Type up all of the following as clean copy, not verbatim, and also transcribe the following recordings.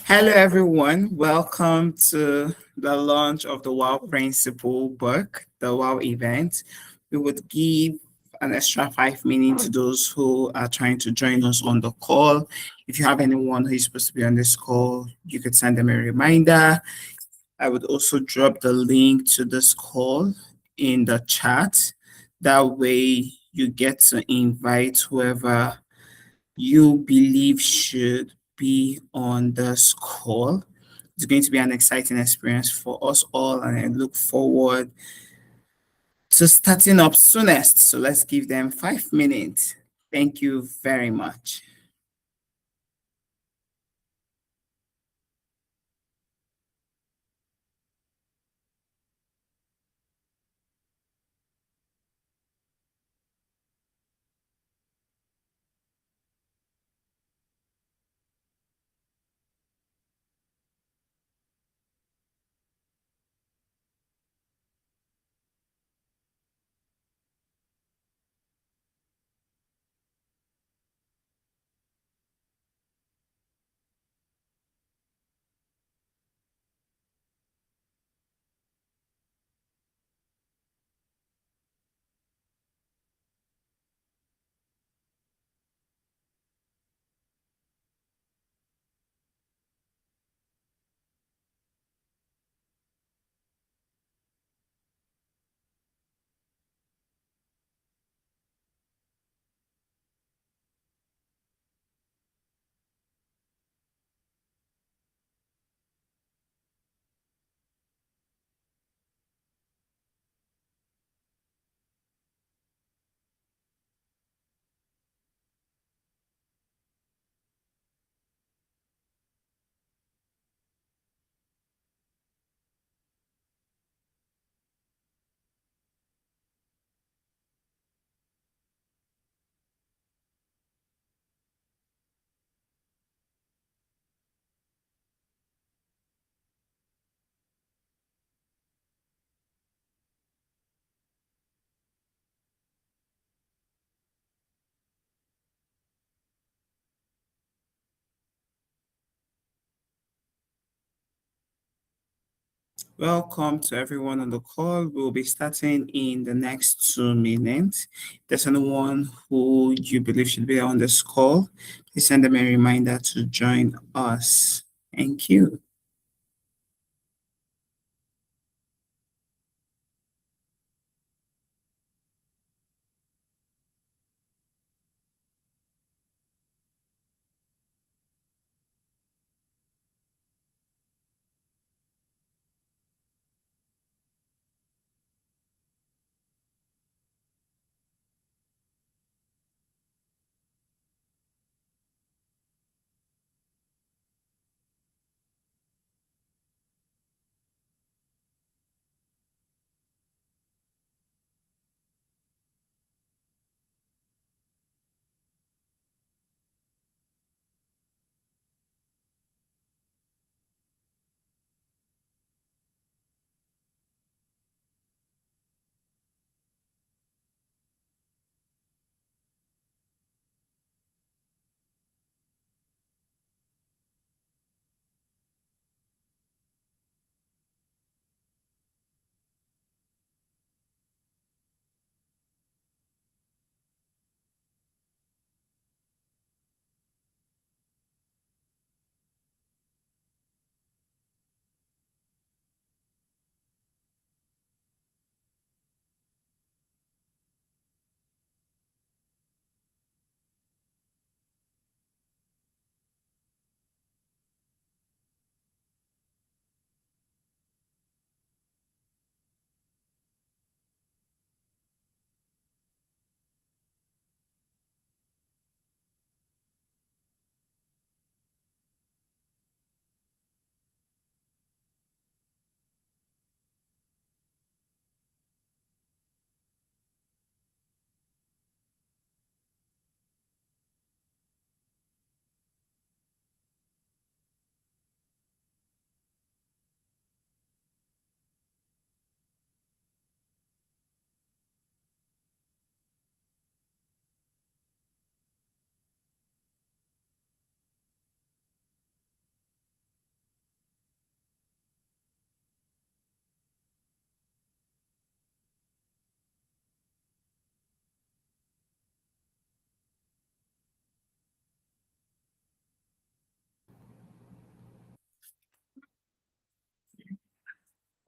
Hello, everyone. Welcome to the launch of the WOW Principle book, the WOW event. We would give an extra 5 minutes to those who are trying to join us on the call. If you have anyone who is supposed to be on this call, you could send them a reminder. I would also drop the link to this call in the chat. That way, you get to invite whoever you believe should be on this call. It's going to be an exciting experience for us all, and I look forward to starting up soonest. So let's give them 5 minutes. Thank you very much. Welcome to everyone on the call. We'll be starting in the next 2 minutes. If there's anyone who you believe should be on this call, please send them a reminder to join us. Thank you.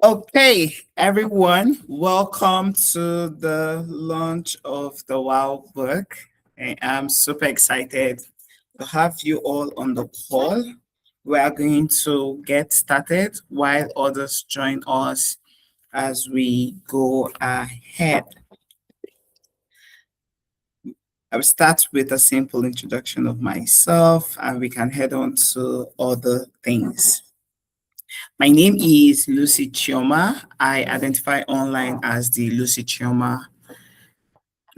Okay, everyone, welcome to the launch of the Wow book. I'm super excited to have you all on the call. We are going to get started while others join us as we go ahead. I will start with a simple introduction of myself and we can head on to other things. My name is Lucy Chioma. I identify online as the Lucy Chioma.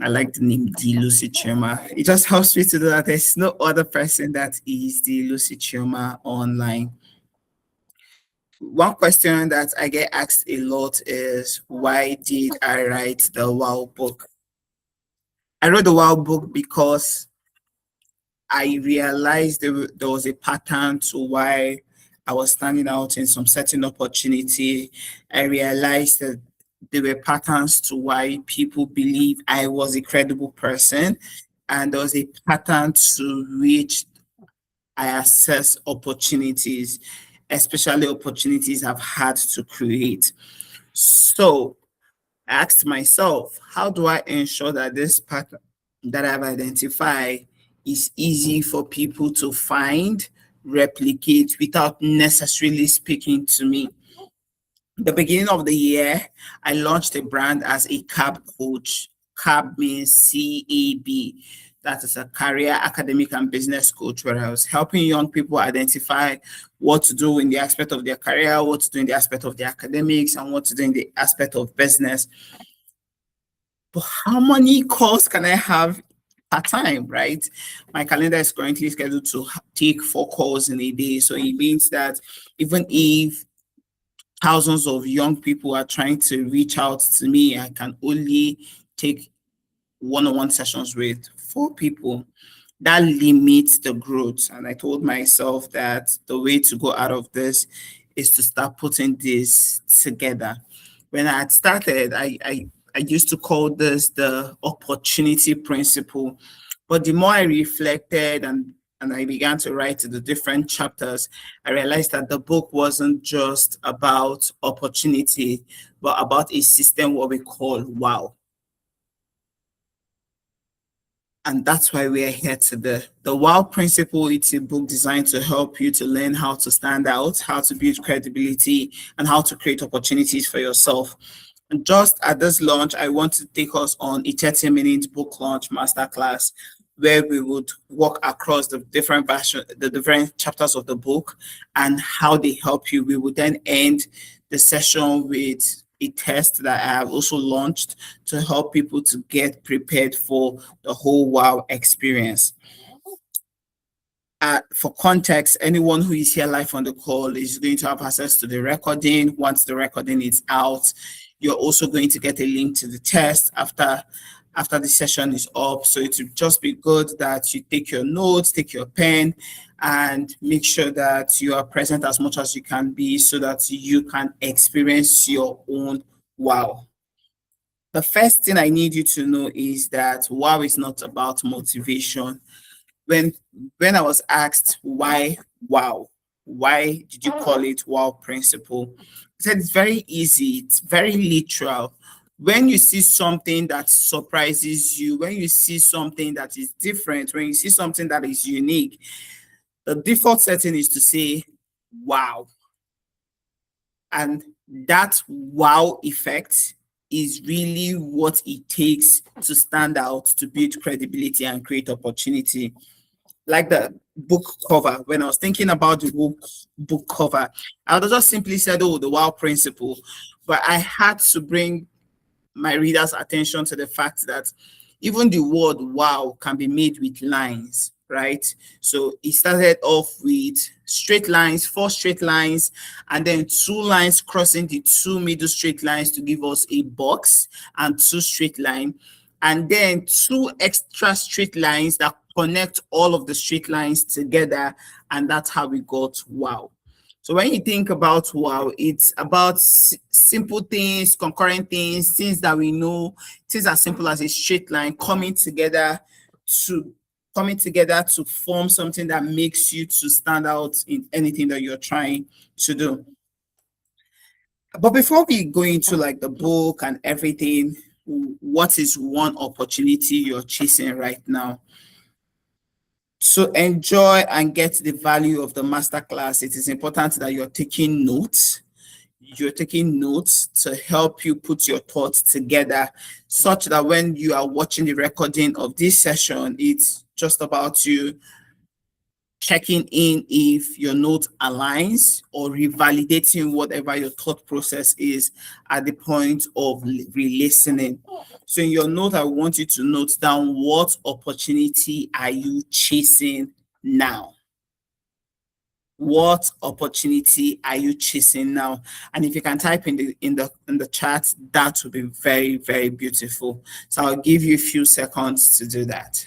I like the name the Lucy Chioma. It just helps me to know that there's no other person that is the Lucy Chioma online. One question that I get asked a lot is why did I write the Wow book? I wrote the Wow book because I realized there was a pattern to why I was standing out in some certain opportunity. I realized that there were patterns to why people believe I was a credible person, and there was a pattern to which I assess opportunities, especially opportunities I've had to create. So I asked myself, how do I ensure that this pattern that I've identified is easy for people to find, replicate without necessarily speaking to me? The beginning of the year, I launched a brand as a CAB coach. CAB means CAB. That is a career, academic, and business coach, where I was helping young people identify what to do in the aspect of their career, what to do in the aspect of their academics, and what to do in the aspect of business. But how many calls can I have per time, right? My calendar is currently scheduled to take 4 calls in a day. So it means that even if thousands of young people are trying to reach out to me, I can only take one-on-one sessions with 4 people. That limits the growth. And I told myself that the way to go out of this is to start putting this together. When I had started, I used to call this the opportunity principle. But the more I reflected and I began to write the different chapters, I realized that the book wasn't just about opportunity, but about a system what we call wow. And that's why we are here today. The WOW principle, it's a book designed to help you to learn how to stand out, how to build credibility, and how to create opportunities for yourself. And just at this launch, I want to take us on a 30-minute book launch masterclass where we would walk across the the different chapters of the book and how they help you. We would then end the session with a test that I have also launched to help people to get prepared for the whole WOW experience. For context, anyone who is here live on the call is going to have access to the recording. Once the recording is out, you're also going to get a link to the test after the session is up. So it would just be good that you take your notes, take your pen, and make sure that you are present as much as you can be so that you can experience your own wow. The first thing I need you to know is that wow is not about motivation. When when I was asked wow, why did you call it wow principle? I said it's very easy, it's very literal. When you see something that surprises you, when you see something that is different, when you see something that is unique, the default setting is to say wow. And that wow effect is really what it takes to stand out, to build credibility and create opportunity. Like the book cover, when I was thinking about the book cover, I would have just simply said, oh, the wow principle. But I had to bring my readers' attention to the fact that even the word wow can be made with lines, right? So it started off with straight lines, 4 straight lines, and then 2 lines crossing the 2 middle straight lines to give us a box and 2 straight lines, and then 2 extra straight lines that connect all of the straight lines together, and that's how we got wow. So when you think about wow, it's about simple things, concurrent things, things that we know, things as simple as a straight line to coming together to form something that makes you to stand out in anything that you're trying to do. But before we go into like the book and everything, what is one opportunity you're chasing right now? To enjoy and get the value of the masterclass, it is important that you're taking notes. You're taking notes to help you put your thoughts together such that when you are watching the recording of this session, it's just about you checking in if your note aligns or revalidating whatever your thought process is at the point of re-listening. So in your note, I want you to note down what opportunity are you chasing now? What opportunity are you chasing now? And if you can type in the chat, that would be very, very beautiful. So I'll give you a few seconds to do that.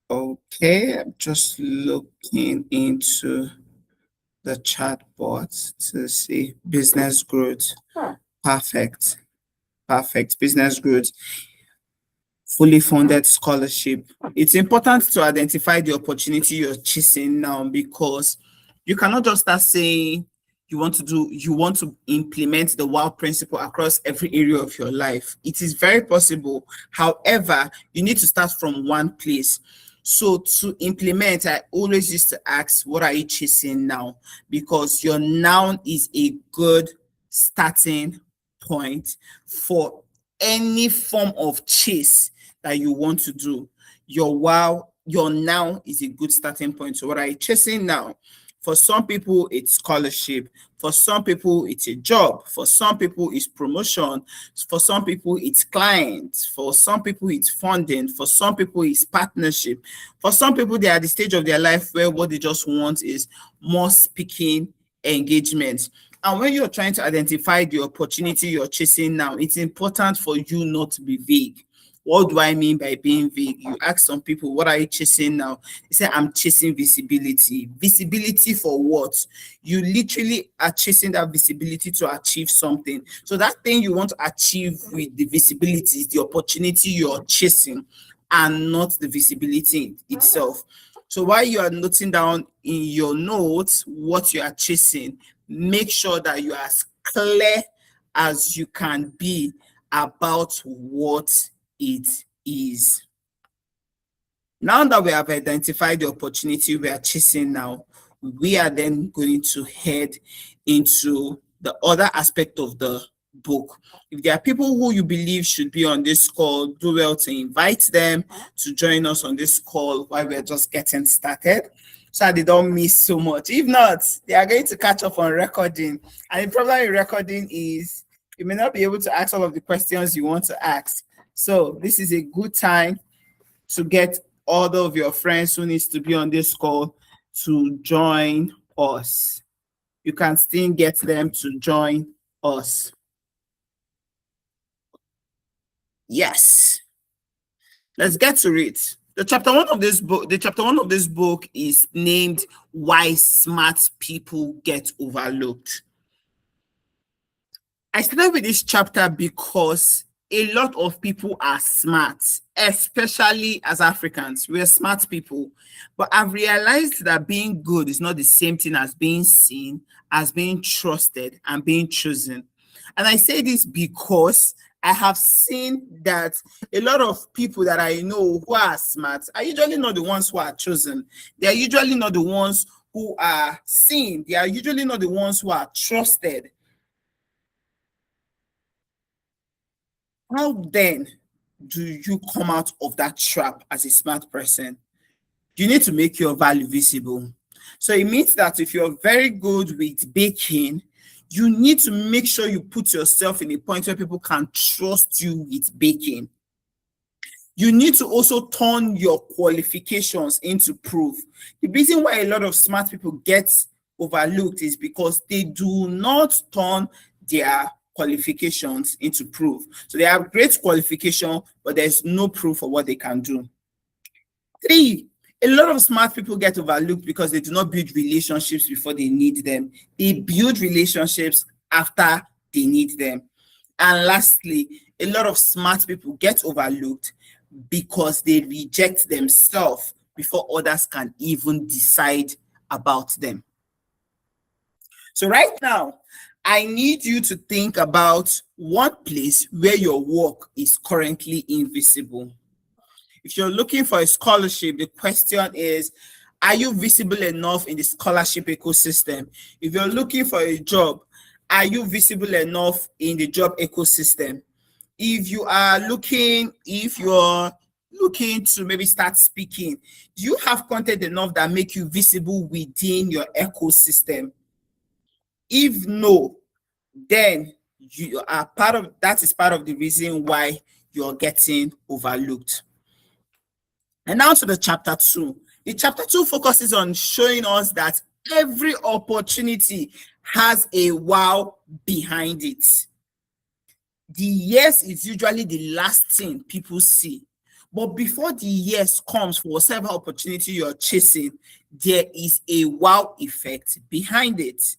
Okay, I'm just looking into the chat box to see business growth. Perfect. Perfect. Business growth. Fully funded scholarship. It's important to identify the opportunity you're chasing now, because you cannot just start saying you want to implement the wow principle across every area of your life. It is very possible. However, you need to start from one place. So to implement, I always used to ask, what are you chasing now? Because your now is a good starting point for any form of chase that you want to do. Your now is a good starting point. So what are you chasing now? For some people, it's scholarship. For some people, it's a job. For some people, it's promotion. For some people, it's clients. For some people, it's funding. For some people, it's partnership. For some people, they are at the stage of their life where what they just want is more speaking engagement. And when you're trying to identify the opportunity you're chasing now, it's important for you not to be vague. What do I mean by being vague? You ask some people, what are you chasing now? They say, I'm chasing visibility. Visibility for what? You literally are chasing that visibility to achieve something. So that thing you want to achieve with the visibility is the opportunity you're chasing and not the visibility itself. So while you are noting down in your notes what you are chasing, make sure that you are as clear as you can be about what it is. Now that we have identified the opportunity we are chasing now, we are then going to head into the other aspect of the book. If there are people who you believe should be on this call, do well to invite them to join us on this call while we're just getting started, so they don't miss so much. If not, they are going to catch up on recording. And the problem with recording is you may not be able to ask all of the questions you want to ask. So this is a good time to get all of your friends who needs to be on this call to join us. You can still get them to join us. Yes. Let's get to it. The chapter one of this book is named Why Smart People Get Overlooked. I started with this chapter because a lot of people are smart, especially as Africans. We're smart people. But I've realized that being good is not the same thing as being seen, as being trusted, and being chosen. And I say this because I have seen that a lot of people that I know who are smart are usually not the ones who are chosen. They are usually not the ones who are seen. They are usually not the ones who are trusted. How then do you come out of that trap as a smart person? You need to make your value visible. So it means that if you're very good with baking, you need to make sure you put yourself in a point where people can trust you with baking. You need to also turn your qualifications into proof. The reason why a lot of smart people get overlooked is because they do not turn their qualifications into proof. So they have great qualification, but there's no proof of what they can do. 3, A lot of smart people get overlooked because they do not build relationships before they need them. They build relationships after they need them. And lastly, a lot of smart people get overlooked because they reject themselves before others can even decide about them. So right now, I need you to think about one place where your work is currently invisible. If you're looking for a scholarship, the question is, are you visible enough in the scholarship ecosystem? If you're looking for a job, are you visible enough in the job ecosystem? If you're looking to maybe start speaking, do you have content enough that make you visible within your ecosystem? If no, then you are that is part of the reason why you're getting overlooked. And now to the chapter 2. The chapter 2 focuses on showing us that every opportunity has a wow behind it. The yes is usually the last thing people see. But before the yes comes for whatever opportunity you're chasing, there is a wow effect behind it.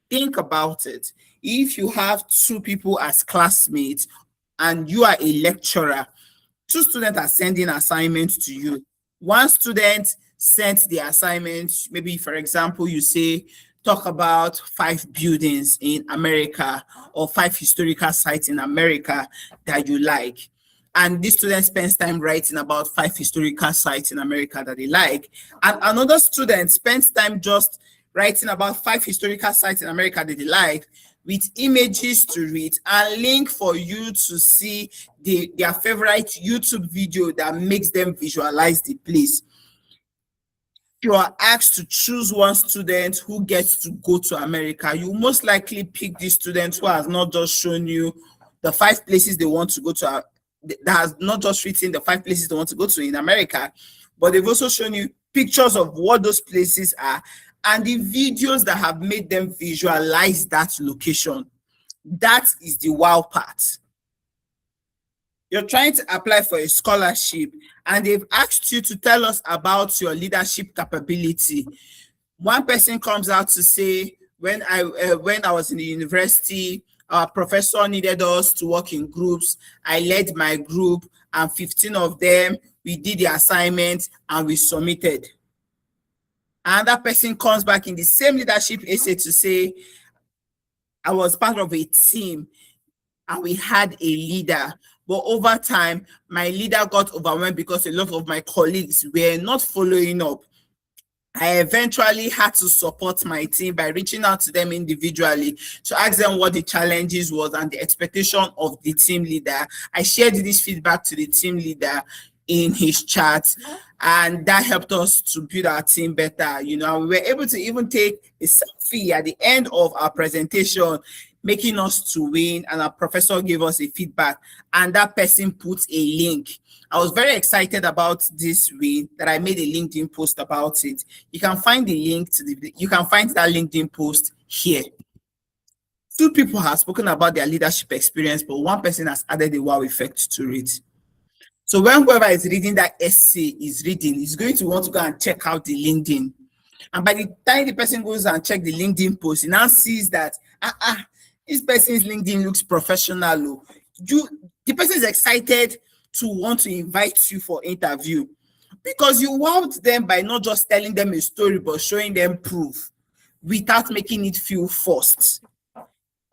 Think about it. If you have two people as classmates and you are a lecturer, two students are sending assignments to you. One student sent the assignment, maybe for example, you say, talk about 5 buildings in America or 5 historical sites in America that you like. And this student spends time writing about 5 historical sites in America that they like. And another student spends time just writing about 5 historical sites in America that they like, with images to read and link for you to see their favorite YouTube video that makes them visualize the place. You are asked to choose one student who gets to go to America. You most likely pick this student who has not just shown you the 5 places they want to go to, that has not just written the 5 places they want to go to in America, but they've also shown you pictures of what those places are and the videos that have made them visualize that location. That is the wow part. You're trying to apply for a scholarship and they've asked you to tell us about your leadership capability. One person comes out to say, when I was in the university, our professor needed us to work in groups. I led my group and 15 of them, we did the assignment and we submitted. Another person comes back in the same leadership essay to say, I was part of a team and we had a leader. But over time, my leader got overwhelmed because a lot of my colleagues were not following up. I eventually had to support my team by reaching out to them individually to ask them what the challenges was and the expectation of the team leader. I shared this feedback to the team leader in his chat, and that helped us to build our team better. You know, we were able to even take a selfie at the end of our presentation, making us to win, and our professor gave us a feedback, and that person put a link. I was very excited about this win that I made a LinkedIn post about it. You can find the link to you can find that LinkedIn post here. 2 people have spoken about their leadership experience, but one person has added a wow effect to it. So when whoever is reading that essay is reading, is going to want to go and check out the LinkedIn. And by the time the person goes and check the LinkedIn post, he now sees that, this person's LinkedIn looks professional. The person is excited to want to invite you for interview because you wowed them by not just telling them a story, but showing them proof without making it feel forced.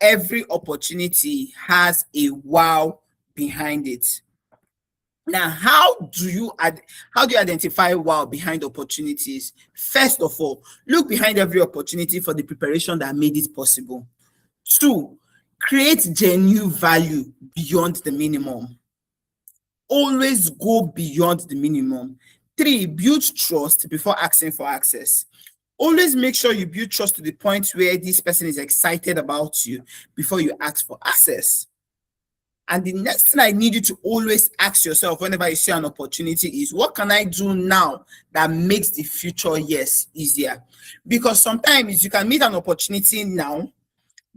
Every opportunity has a wow behind it. Now, how do you identify wow behind opportunities? First of all, look behind every opportunity for the preparation that made it possible. 2, create genuine value beyond the minimum. Always go beyond the minimum. 3, build trust before asking for access. Always make sure you build trust to the point where this person is excited about you before you ask for access. And the next thing I need you to always ask yourself whenever you see an opportunity is, what can I do now that makes the future yes easier? Because sometimes you can meet an opportunity now,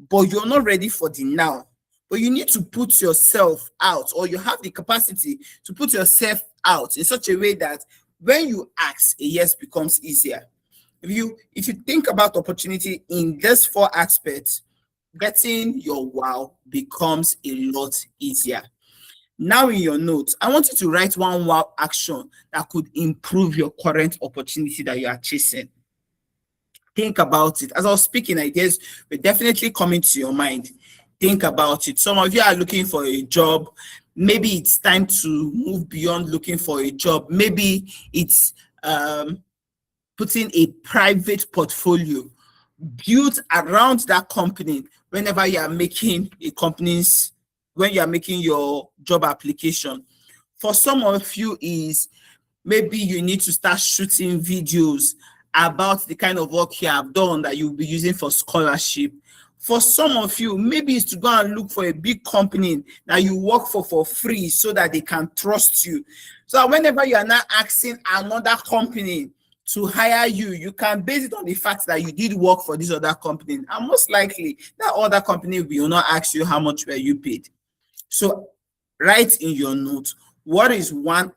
but you're not ready for the now. But you need to put yourself out, or you have the capacity to put yourself out in such a way that When you ask, a yes becomes easier. If you think about opportunity in these four aspects, getting your wow becomes a lot easier. Now in your notes, I want you to write one wow action that could improve your current opportunity that you are chasing. Think about it. As I was speaking, ideas were definitely coming to your mind. Think about it. Some of you are looking for a job. Maybe it's time to move beyond looking for a job. Maybe it's putting a private portfolio built around that company whenever you are making when you are making your job application. For some of you is maybe you need to start shooting videos about the kind of work you have done that you'll be using for scholarship. For some of you, maybe it's to go and look for a big company that you work for free so that they can trust you. So whenever you are now asking another company to hire you, you can base it on the fact that you did work for this other company. And most likely, that other company will not ask you how much were you paid. So write in your notes, what is one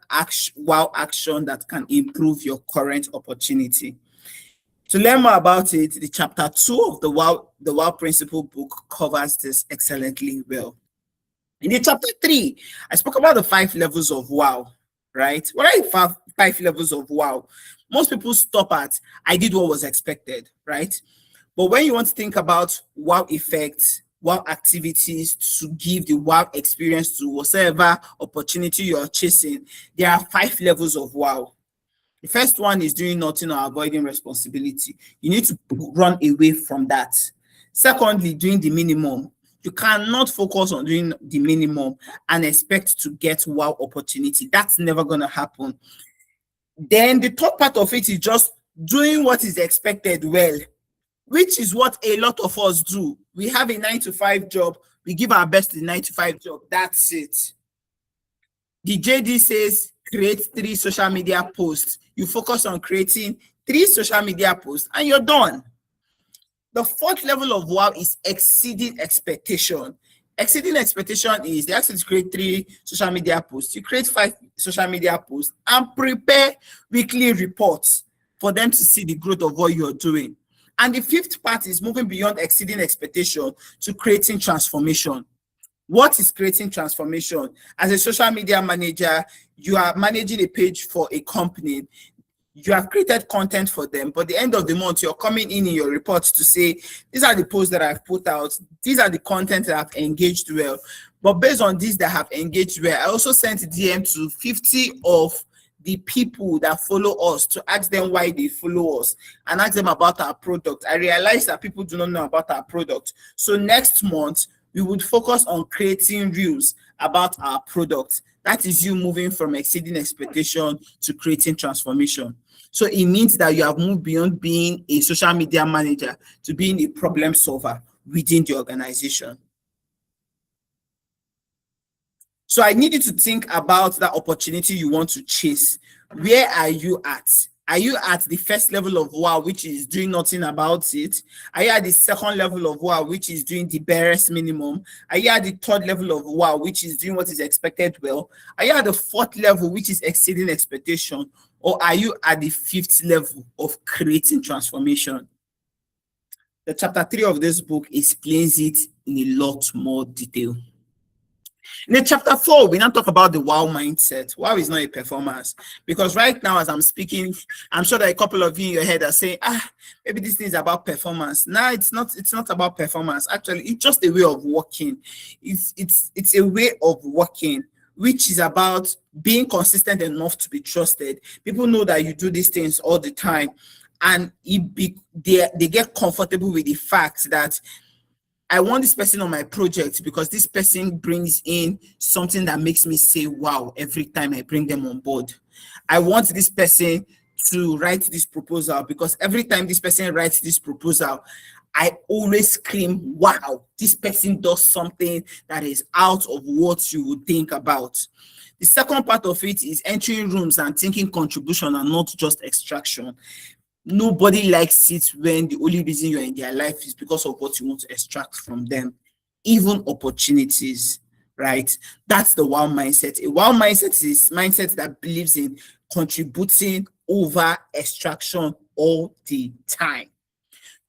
wow action that can improve your current opportunity? To learn more about it, the chapter 2 of the wow Principle book covers this excellently well. In the chapter 3, I spoke about the 5 levels of wow, right? What are the five levels of wow? Most people stop at, I did what was expected, right? But when you want to think about wow effects, wow activities to give the wow experience to whatever opportunity you're chasing, there are 5 levels of wow. The first one is doing nothing or avoiding responsibility. You need to run away from that. Secondly, doing the minimum. You cannot focus on doing the minimum and expect to get wow opportunity. That's never going to happen. Then the third part of it is just doing what is expected well, which is what a lot of us do. We have a 9-to-5 job. We give our best in the 9-to-5 job. That's it. The JD says create 3 social media posts. You focus on creating 3 social media posts and you're done. The 4th level of wow is exceeding expectation. Exceeding expectation is they ask you to create 3 social media posts. You create 5 social media posts and prepare weekly reports for them to see the growth of what you're doing. And the 5th part is moving beyond exceeding expectation to creating transformation. What is creating transformation? As a social media manager, you are managing a page for a company. You have created content for them, but at the end of the month, you're coming in your reports to say, these are the posts that I've put out. These are the content that have engaged well. But based on these that have engaged well, I also sent a DM to 50 of the people that follow us to ask them why they follow us and ask them about our product. I realized that people do not know about our product. So next month, we would focus on creating reels about our product. That is you moving from exceeding expectation to creating transformation. So it means that you have moved beyond being a social media manager to being a problem solver within the organization. So I need you to think about that opportunity you want to chase. Where are you at? Are you at the first level of wow, which is doing nothing about it? Are you at the second level of wow, which is doing the barest minimum? Are you at the third level of wow, which is doing what is expected well? Are you at the 4th level, which is exceeding expectation? Or are you at the 5th level of creating transformation? The chapter 3 of this book explains it in a lot more detail. In the chapter 4, we now talk about the wow mindset. Wow is not a performance. Because right now, as I'm speaking, I'm sure that a couple of you in your head are saying, maybe this thing is about performance. No, it's not about performance. Actually, it's just a way of working. It's a way of working, which is about being consistent enough to be trusted. People know that you do these things all the time, and they get comfortable with the fact that I want this person on my project because this person brings in something that makes me say, wow, every time I bring them on board. I want this person to write this proposal because every time this person writes this proposal, I always scream, wow, this person does something that is out of what you would think about. The second part of it is entering rooms and thinking contribution and not just extraction. Nobody likes it when the only reason you're in their life is because of what you want to extract from them. Even opportunities. right? That's the wow mindset. A wow mindset is mindset that believes in contributing over extraction all the time.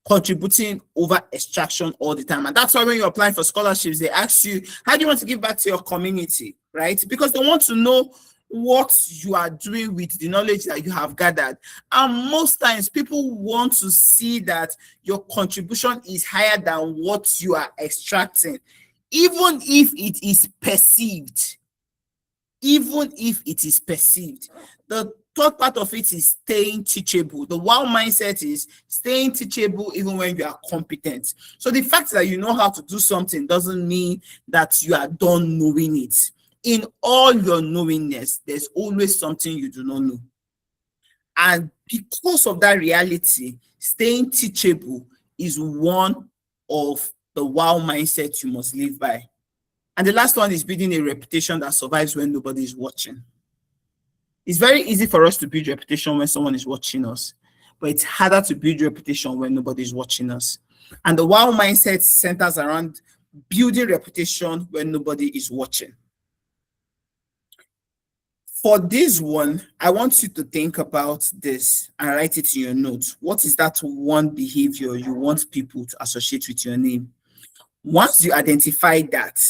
Contributing over extraction all the time. And that's why when you're applying for scholarships, they ask you, how do you want to give back to your community, right? Because they want to know what you are doing with the knowledge that you have gathered. And most times people want to see that your contribution is higher than what you are extracting, even if it is perceived. Even if it is perceived. The third part of it is staying teachable. The wow mindset is staying teachable even when you are competent. So the fact that you know how to do something doesn't mean that you are done knowing it. In all your knowingness, there's always something you do not know. And because of that reality, staying teachable is one of the wow mindset you must live by. And the last one is building a reputation that survives when nobody is watching. It's very easy for us to build reputation when someone is watching us, but it's harder to build reputation when nobody is watching us. And the wow mindset centers around building reputation when nobody is watching. For this one, I want you to think about this and write it in your notes. What is that one behavior you want people to associate with your name? Once you identify that,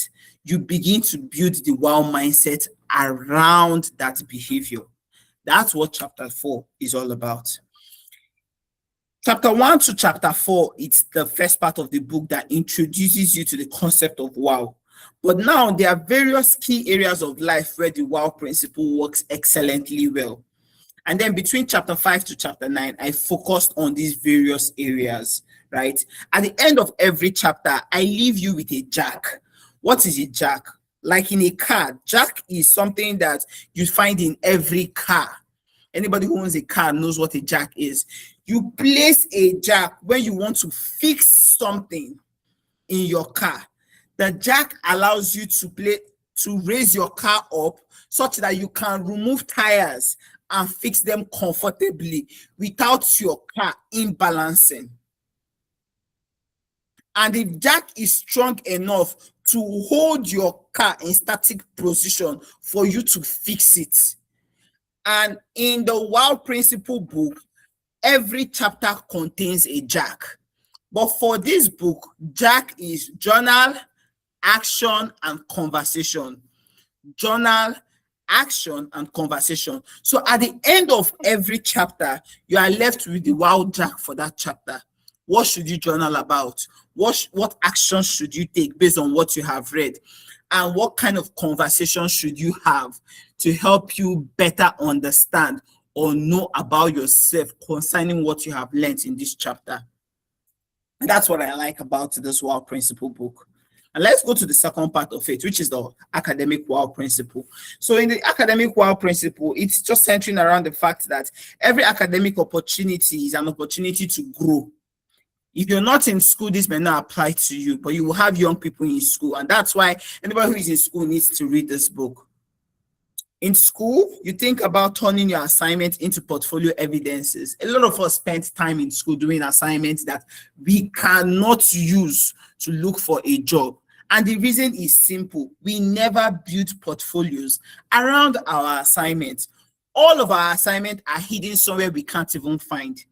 you begin to build the wow mindset around that behavior. That's what chapter 4 is all about. Chapter 1 to chapter 4, it's the first part of the book that introduces you to the concept of wow. But now there are various key areas of life where the wow principle works excellently well. And then between chapter 5 to chapter 9, I focused on these various areas, right? At the end of every chapter, I leave you with a jack. What is a jack? Like in a car, jack is something that you find in every car. Anybody who owns a car knows what a jack is. You place a jack when you want to fix something in your car. The jack allows you to raise your car up such that you can remove tires and fix them comfortably without your car imbalancing. And the jack is strong enough to hold your car in static position for you to fix it. And in the wow principle book, every chapter contains a jack. But for this book, jack is journal, action, and conversation. Journal, action, and conversation. So at the end of every chapter, you are left with the wow jack for that chapter. What should you journal about? What actions should you take based on what you have read? And what kind of conversation should you have to help you better understand or know about yourself concerning what you have learned in this chapter? And that's what I like about this wow principle book. And let's go to the second part of it, which is the academic wow principle. So in the academic wow principle, it's just centering around the fact that every academic opportunity is an opportunity to grow. If you're not in school, this may not apply to you, but you will have young people in school. And that's why anybody who is in school needs to read this book. In school, you think about turning your assignment into portfolio evidences. A lot of us spent time in school doing assignments that we cannot use to look for a job. And the reason is simple. We never built portfolios around our assignments. All of our assignments are hidden somewhere we can't even find.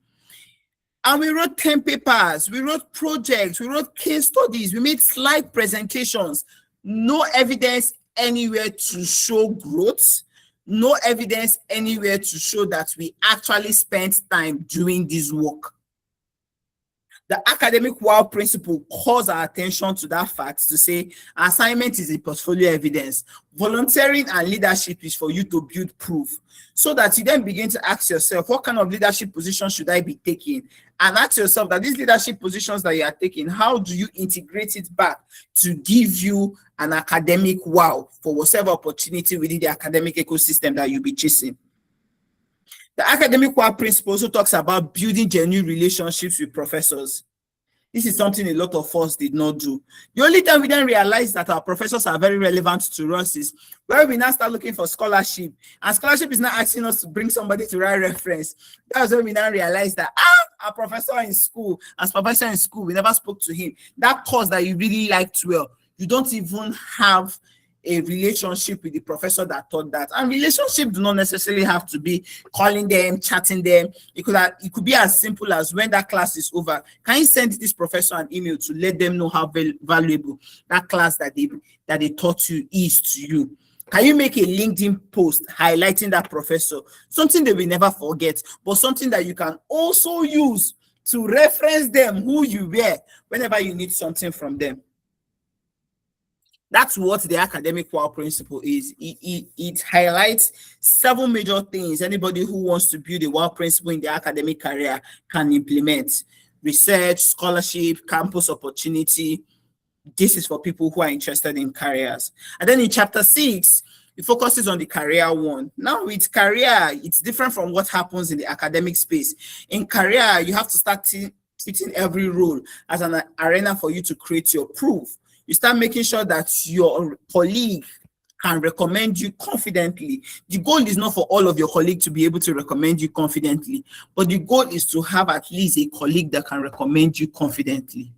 And we wrote 10 papers, we wrote projects, we wrote case studies, we made slide presentations. No evidence anywhere to show growth, no evidence anywhere to show that we actually spent time doing this work. The academic wow principle calls our attention to that fact to say assignment is a portfolio evidence. Volunteering and leadership is for you to build proof, so that you then begin to ask yourself, what kind of leadership position should I be taking? And ask yourself that these leadership positions that you are taking, how do you integrate it back to give you an academic wow for whatever opportunity within the academic ecosystem that you'll be chasing? The academic wow principle also talks about building genuine relationships with professors. This is something a lot of us did not do. The only time we then realize that our professors are very relevant to us is when we now start looking for scholarship. And scholarship is not asking us to bring somebody to write reference. That's when we now realize that, our professor in school, as professor in school, we never spoke to him. That course that you really liked well, you don't even have a relationship with the professor that taught that. And relationship do not necessarily have to be calling them, chatting them. It could be as simple as when that class is over, can you send this professor an email to let them know how valuable that class that they taught you is to you? Can you make a LinkedIn post highlighting that professor? Something they will never forget, but something that you can also use to reference them, who you were, whenever you need something from them. That's what the academic wow principle is. It highlights 7 major things anybody who wants to build a wow principle in their academic career can implement. Research, scholarship, campus opportunity. This is for people who are interested in careers. And then in chapter 6, it focuses on the career one. Now with career, it's different from what happens in the academic space. In career, you have to start treating every role as an arena for you to create your proof. You start making sure that your colleague can recommend you confidently. The goal is not for all of your colleagues to be able to recommend you confidently, but the goal is to have at least a colleague that can recommend you confidently.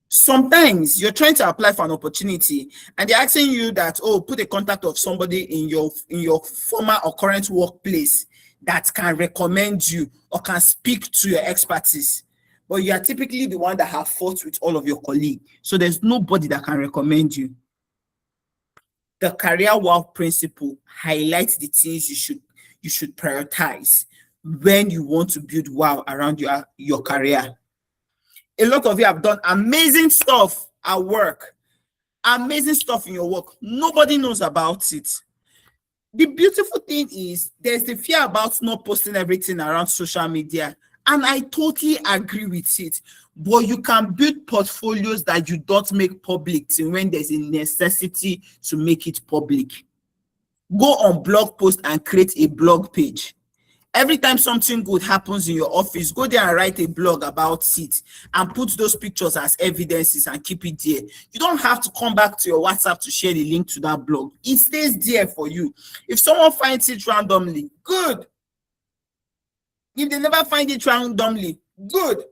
Sometimes you're trying to apply for an opportunity and they're asking you that, oh, put a contact of somebody in your former or current workplace that can recommend you or can speak to your expertise. But you are typically the one that have fought with all of your colleagues. So there's nobody that can recommend you. The career wow principle highlights the things you should prioritize when you want to build wow around your career. A lot of you have done amazing stuff at work, amazing stuff in your work. Nobody knows about it. The beautiful thing is there's the fear about not posting everything around social media. And I totally agree with it. But you can build portfolios that you don't make public when there's a necessity to make it public. Go on blog post and create a blog page. Every time something good happens in your office, go there and write a blog about it and put those pictures as evidences and keep it there. You don't have to come back to your WhatsApp to share the link to that blog. It stays there for you. If someone finds it randomly, good. If they never find it randomly, good.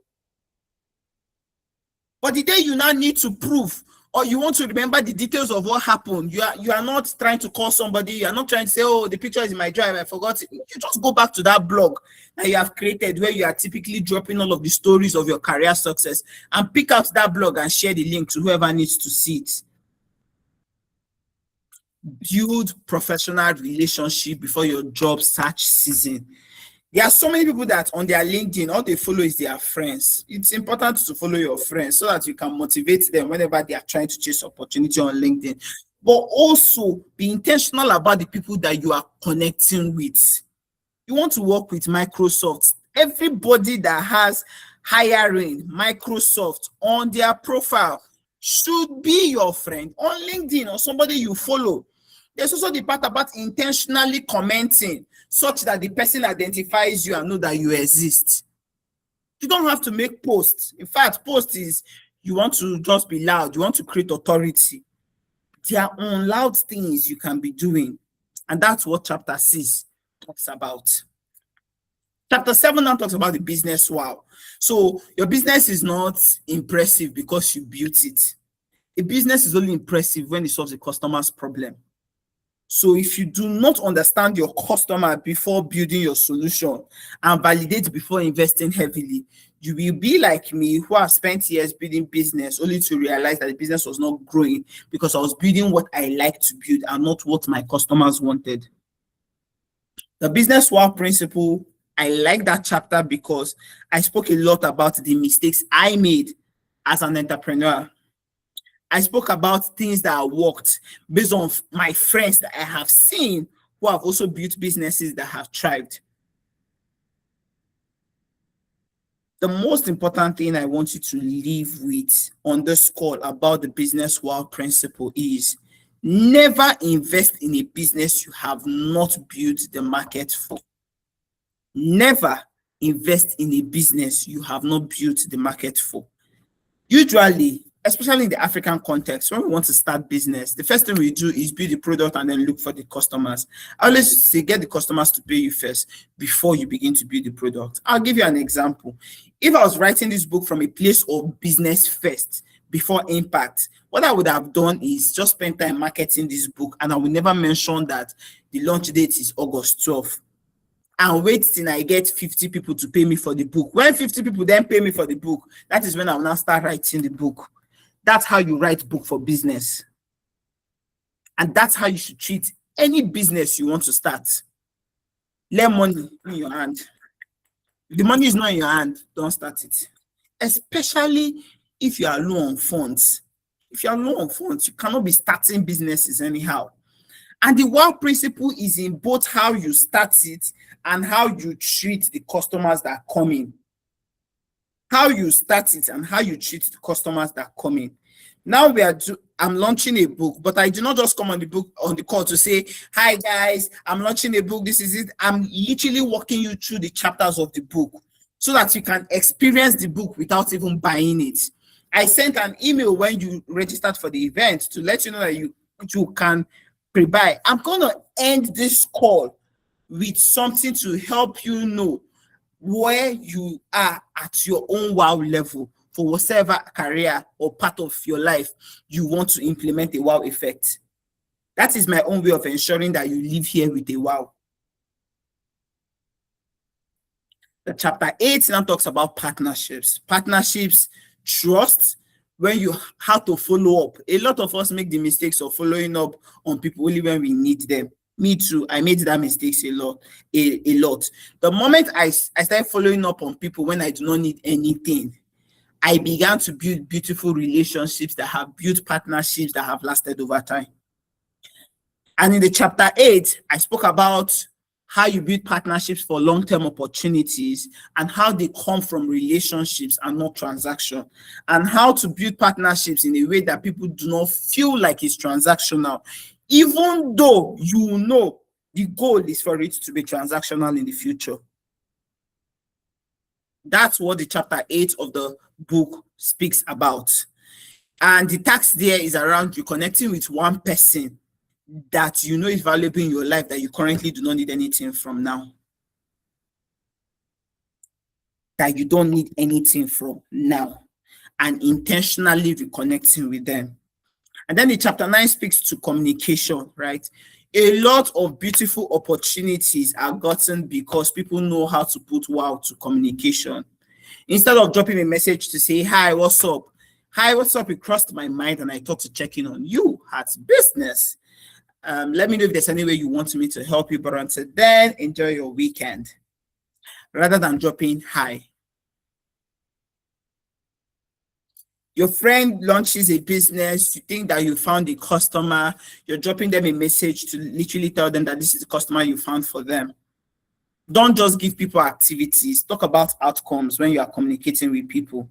But the day you now need to prove or you want to remember the details of what happened, you are not trying to call somebody, you are not trying to say, oh, the picture is in my drive, I forgot it. You just go back to that blog that you have created where you are typically dropping all of the stories of your career success and pick out that blog and share the link to whoever needs to see it. Build professional relationship before your job search season. There are so many people that on their LinkedIn, all they follow is their friends. It's important to follow your friends so that you can motivate them whenever they are trying to chase opportunity on LinkedIn. But also be intentional about the people that you are connecting with. You want to work with Microsoft. Everybody that has hiring Microsoft on their profile should be your friend on LinkedIn or somebody you follow. There's also the part about intentionally commenting such that the person identifies you and know that you exist. You don't have to make posts. In fact, post is you want to just be loud. You want to create authority. There are unloud things you can be doing. And that's what chapter 6 talks about. Chapter 7 now talks about the business wow. So your business is not impressive because you built it. A business is only impressive when it solves a customer's problem. So if you do not understand your customer before building your solution and validate before investing heavily, you will be like me who have spent years building business only to realize that the business was not growing because I was building what I like to build and not what my customers wanted. The business wow principle, I like that chapter because I spoke a lot about the mistakes I made as an entrepreneur. I spoke about things that worked based on my friends that I have seen who have also built businesses that have thrived. The most important thing I want you to leave with on this call about the business wow principle is never invest in a business you have not built the market for. Never invest in a business you have not built the market for. Usually, especially in the African context, when we want to start business, the first thing we do is build the product and then look for the customers. I always say get the customers to pay you first before you begin to build the product. I'll give you an example. If I was writing this book from a place of business first before impact. What I would have done is just spend time marketing this book, and I will never mention that the launch date is August 12th, and wait till I get 50 people to pay me for the book. When 50 people then pay me for the book, that is when I will now start writing the book. That's how you write book for business. And that's how you should treat any business you want to start. Let money in your hand. If the money is not in your hand, don't start it. Especially if you are low on funds. If you are low on funds, you cannot be starting businesses anyhow. And the wow principle is in both how you start it and how you treat the customers that come in. How you start it and how you treat the customers that come in. Now I'm launching a book, but I do not just come on the call to say, hi guys, I'm launching a book, this is it. I'm literally walking you through the chapters of the book so that you can experience the book without even buying it. I sent an email when you registered for the event to let you know that you can pre-buy. I'm going to end this call with something to help you know where you are at your own wow level for whatever career or part of your life you want to implement a wow effect. That is my own way of ensuring that you live here with a wow. The chapter 8 now talks about partnerships. Partnerships, trust, when you have to follow up. A lot of us make the mistakes of following up on people only when we need them. Me too. I made that mistakes a lot. The moment I started following up on people when I do not need anything, I began to build beautiful relationships that have built partnerships that have lasted over time. And in the chapter 8, I spoke about how you build partnerships for long-term opportunities and how they come from relationships and not transaction, and how to build partnerships in a way that people do not feel like it's transactional, even though you know the goal is for it to be transactional in the future. That's what the chapter 8 of the book speaks about. And the task there is around you connecting with one person that you know is valuable in your life that you currently do not need anything from now. That you don't need anything from now. And intentionally reconnecting with them. And then the chapter 9 speaks to communication, right? A lot of beautiful opportunities are gotten because people know how to put wow to communication. Instead of dropping a message to say, hi, what's up? Hi, what's up? It crossed my mind and I thought to check in on you. That's business. Let me know if there's any way you want me to help you, but until then, enjoy your weekend. Rather than dropping hi. Your friend launches a business, you think that you found a customer, you're dropping them a message to literally tell them that this is the customer you found for them. Don't just give people activities. Talk about outcomes when you are communicating with people.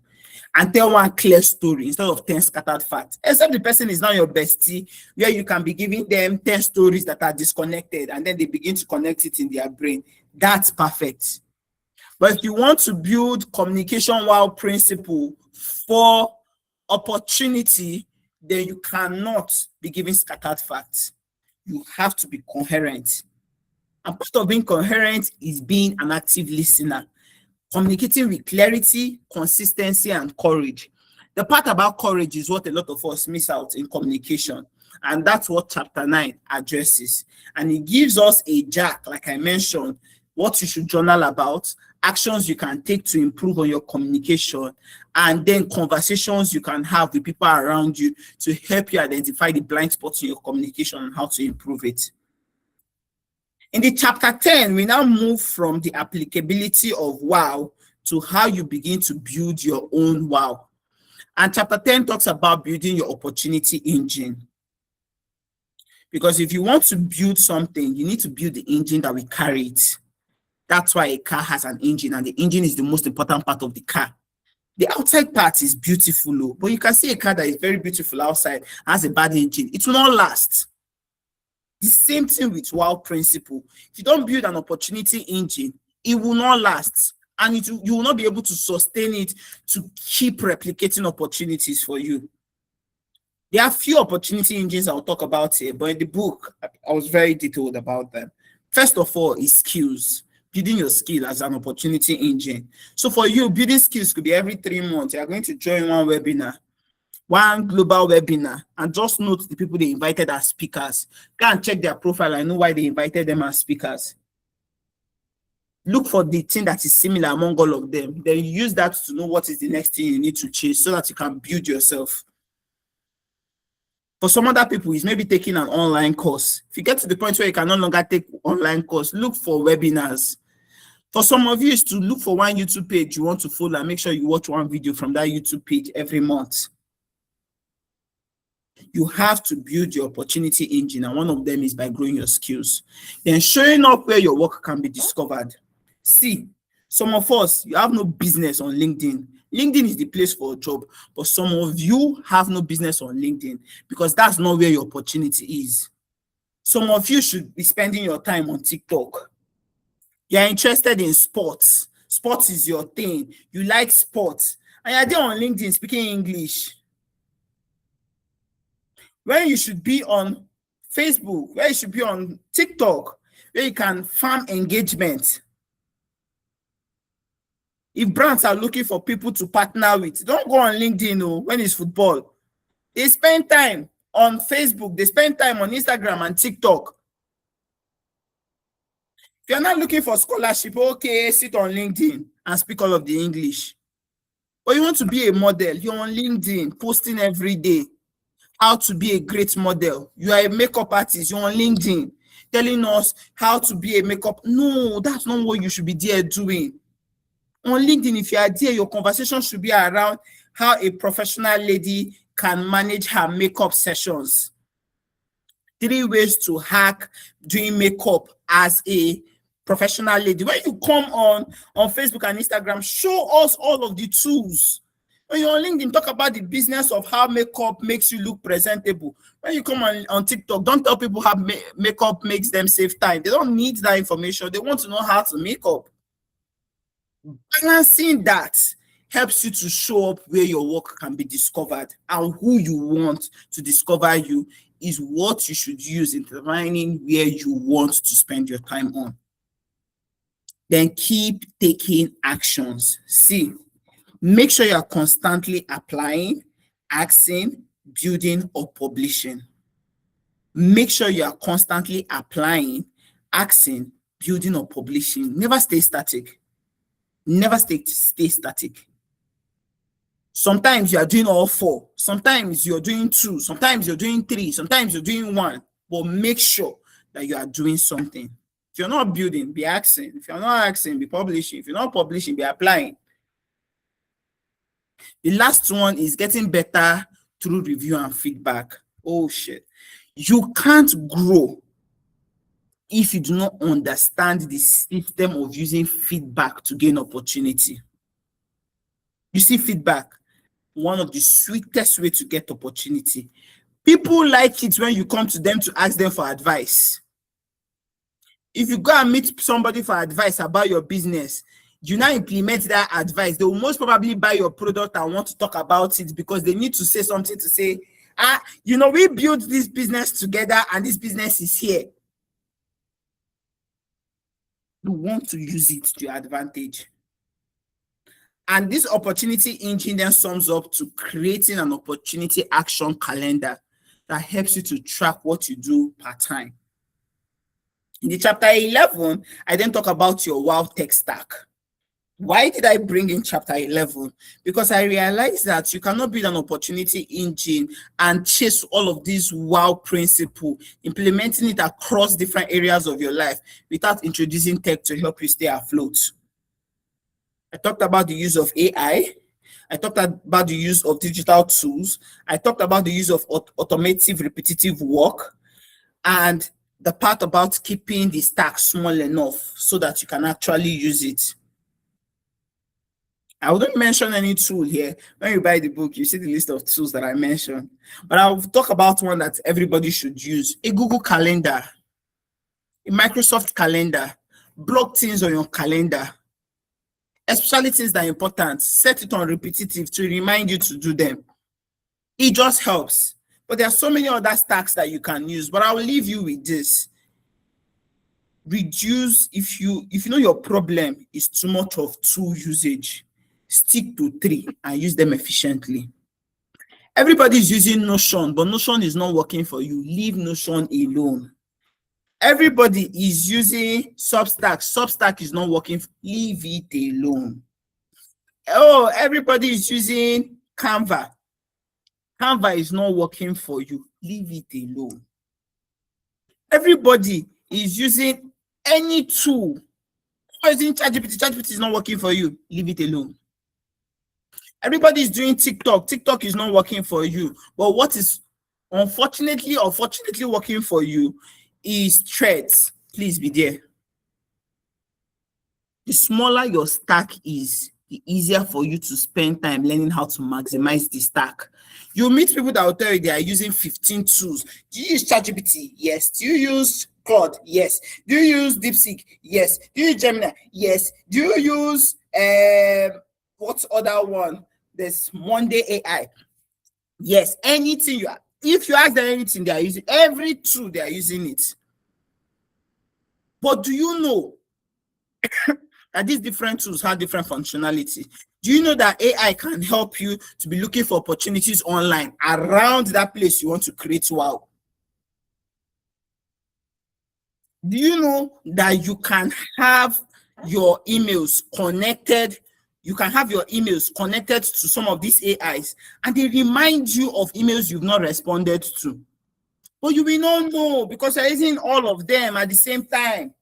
And tell one clear story instead of 10 scattered facts. Except the person is not your bestie, where you can be giving them 10 stories that are disconnected and then they begin to connect it in their brain. That's perfect. But if you want to build communication wow principle for opportunity, then you cannot be giving scattered facts. You have to be coherent. And part of being coherent is being an active listener, communicating with clarity, consistency, and courage. The part about courage is what a lot of us miss out in communication. And that's what chapter 9 addresses. And it gives us a jack, like I mentioned, what you should journal about, actions you can take to improve on your communication, and then conversations you can have with people around you to help you identify the blind spots in your communication and how to improve it. In the chapter 10, we now move from the applicability of wow to how you begin to build your own wow. And chapter 10 talks about building your opportunity engine. Because if you want to build something, you need to build the engine that will carry it. That's why a car has an engine, and the engine is the most important part of the car. The outside part is beautiful, but you can see a car that is very beautiful outside, has a bad engine. It will not last. The same thing with wow principle. If you don't build an opportunity engine, it will not last, and you will not be able to sustain it to keep replicating opportunities for you. There are few opportunity engines I'll talk about here, but in the book, I was very detailed about them. First of all is skills. Building your skill as an opportunity engine. So for you, building skills could be every 3 months. You're going to join one webinar. one global webinar, and just note the people they invited as speakers. Go and check their profile and know why they invited them as speakers. Look for the thing that is similar among all of them. Then use that to know what is the next thing you need to chase so that you can build yourself. For some other people, it's maybe taking an online course. If you get to the point where you can no longer take online course, look for webinars. For some of you, is to look for one YouTube page you want to follow and make sure you watch one video from that YouTube page every month. You have to build your opportunity engine, and one of them is by growing your skills. Then showing up where your work can be discovered. See, some of us, you have no business on LinkedIn. LinkedIn is the place for a job, but some of you have no business on LinkedIn because that's not where your opportunity is. Some of you should be spending your time on TikTok. You're interested in sports. Sports is your thing. You like sports. And you're there on LinkedIn speaking English. Where you should be on Facebook, where you should be on TikTok, where you can farm engagement. If brands are looking for people to partner with, don't go on LinkedIn when it's football. They spend time on Facebook, they spend time on Instagram and TikTok. If you're not looking for scholarship, okay, sit on LinkedIn and speak all of the English. But you want to be a model, you're on LinkedIn, posting every day how to be a great model. You are a makeup artist, you're on LinkedIn, telling us how to be a makeup. No, that's not what you should be there doing. On LinkedIn, if you are there, your conversation should be around how a professional lady can manage her makeup sessions. 3 ways to hack doing makeup as a professional lady. When you come on Facebook and Instagram, show us all of the tools. When you're on LinkedIn, talk about the business of how makeup makes you look presentable. When you come on TikTok, don't tell people how makeup makes them save time. They don't need that information. They want to know how to make up. Balancing that helps you to show up where your work can be discovered, and who you want to discover you is what you should use in determining where you want to spend your time on. Then keep taking actions. See, make sure you are constantly applying, asking, building, or publishing. Make sure you are constantly applying, asking, building, or publishing. Never stay static. Never stay static. Sometimes you are doing all 4. Sometimes you're doing 2. Sometimes you're doing 3. Sometimes you're doing 1. But make sure that you are doing something. If you're not building, be asking. If you're not asking, be publishing. If you're not publishing, be applying. The last one is getting better through review and feedback. Oh shit. You can't grow if you do not understand the system of using feedback to gain opportunity. You see, feedback, one of the sweetest way to get opportunity. People like it when you come to them to ask them for advice. If you go and meet somebody for advice about your business, you now implement that advice, they will most probably buy your product and want to talk about it because they need to say something to say, we built this business together and this business is here. You want to use it to your advantage. And this opportunity engine then sums up to creating an opportunity action calendar that helps you to track what you do part-time. In the chapter 11, I then talk about your WOW tech stack. Why did I bring in chapter 11? Because I realized that you cannot build an opportunity engine and chase all of these WOW principle, implementing it across different areas of your life without introducing tech to help you stay afloat. I talked about the use of AI. I talked about the use of digital tools. I talked about the use of automative repetitive work, and the part about keeping the stack small enough so that you can actually use it. I wouldn't mention any tool here. When you buy the book, you see the list of tools that I mentioned. But I'll talk about one that everybody should use: a Google Calendar, a Microsoft Calendar. Block things on your calendar, especially things that are important. Set it on repetitive to remind you to do them. It just helps. But there are so many other stacks that you can use. But I will leave you with this. Reduce, if you know your problem is too much of tool usage, stick to 3 and use them efficiently. Everybody is using Notion, but Notion is not working for you. Leave Notion alone. Everybody is using Substack. Substack is not working. Leave it alone. Oh, everybody is using Canva. Canva is not working for you. Leave it alone. Everybody is using any tool. Using ChatGPT. ChatGPT is not working for you. Leave it alone. Everybody is doing TikTok. TikTok is not working for you. But what is unfortunately working for you is Threads. Please be there. The smaller your stack is, the easier for you to spend time learning how to maximize the stack. You meet people that will tell you they are using 15 tools. Do you use ChatGPT? Yes. Do you use Claude? Yes. Do you use DeepSeek? Yes. Do you use Gemini? Yes. Do you use what's other one? There's Monday AI. Yes. Anything you are. If you ask them anything, they are using every tool, they are using it. But do you know that these different tools have different functionality? Do you know that AI can help you to be looking for opportunities online around that place you want to create wow? Do you know that you can have your emails connected? You can have your emails connected to some of these AIs and they remind you of emails you've not responded to. But you will not know because you're using all of them at the same time.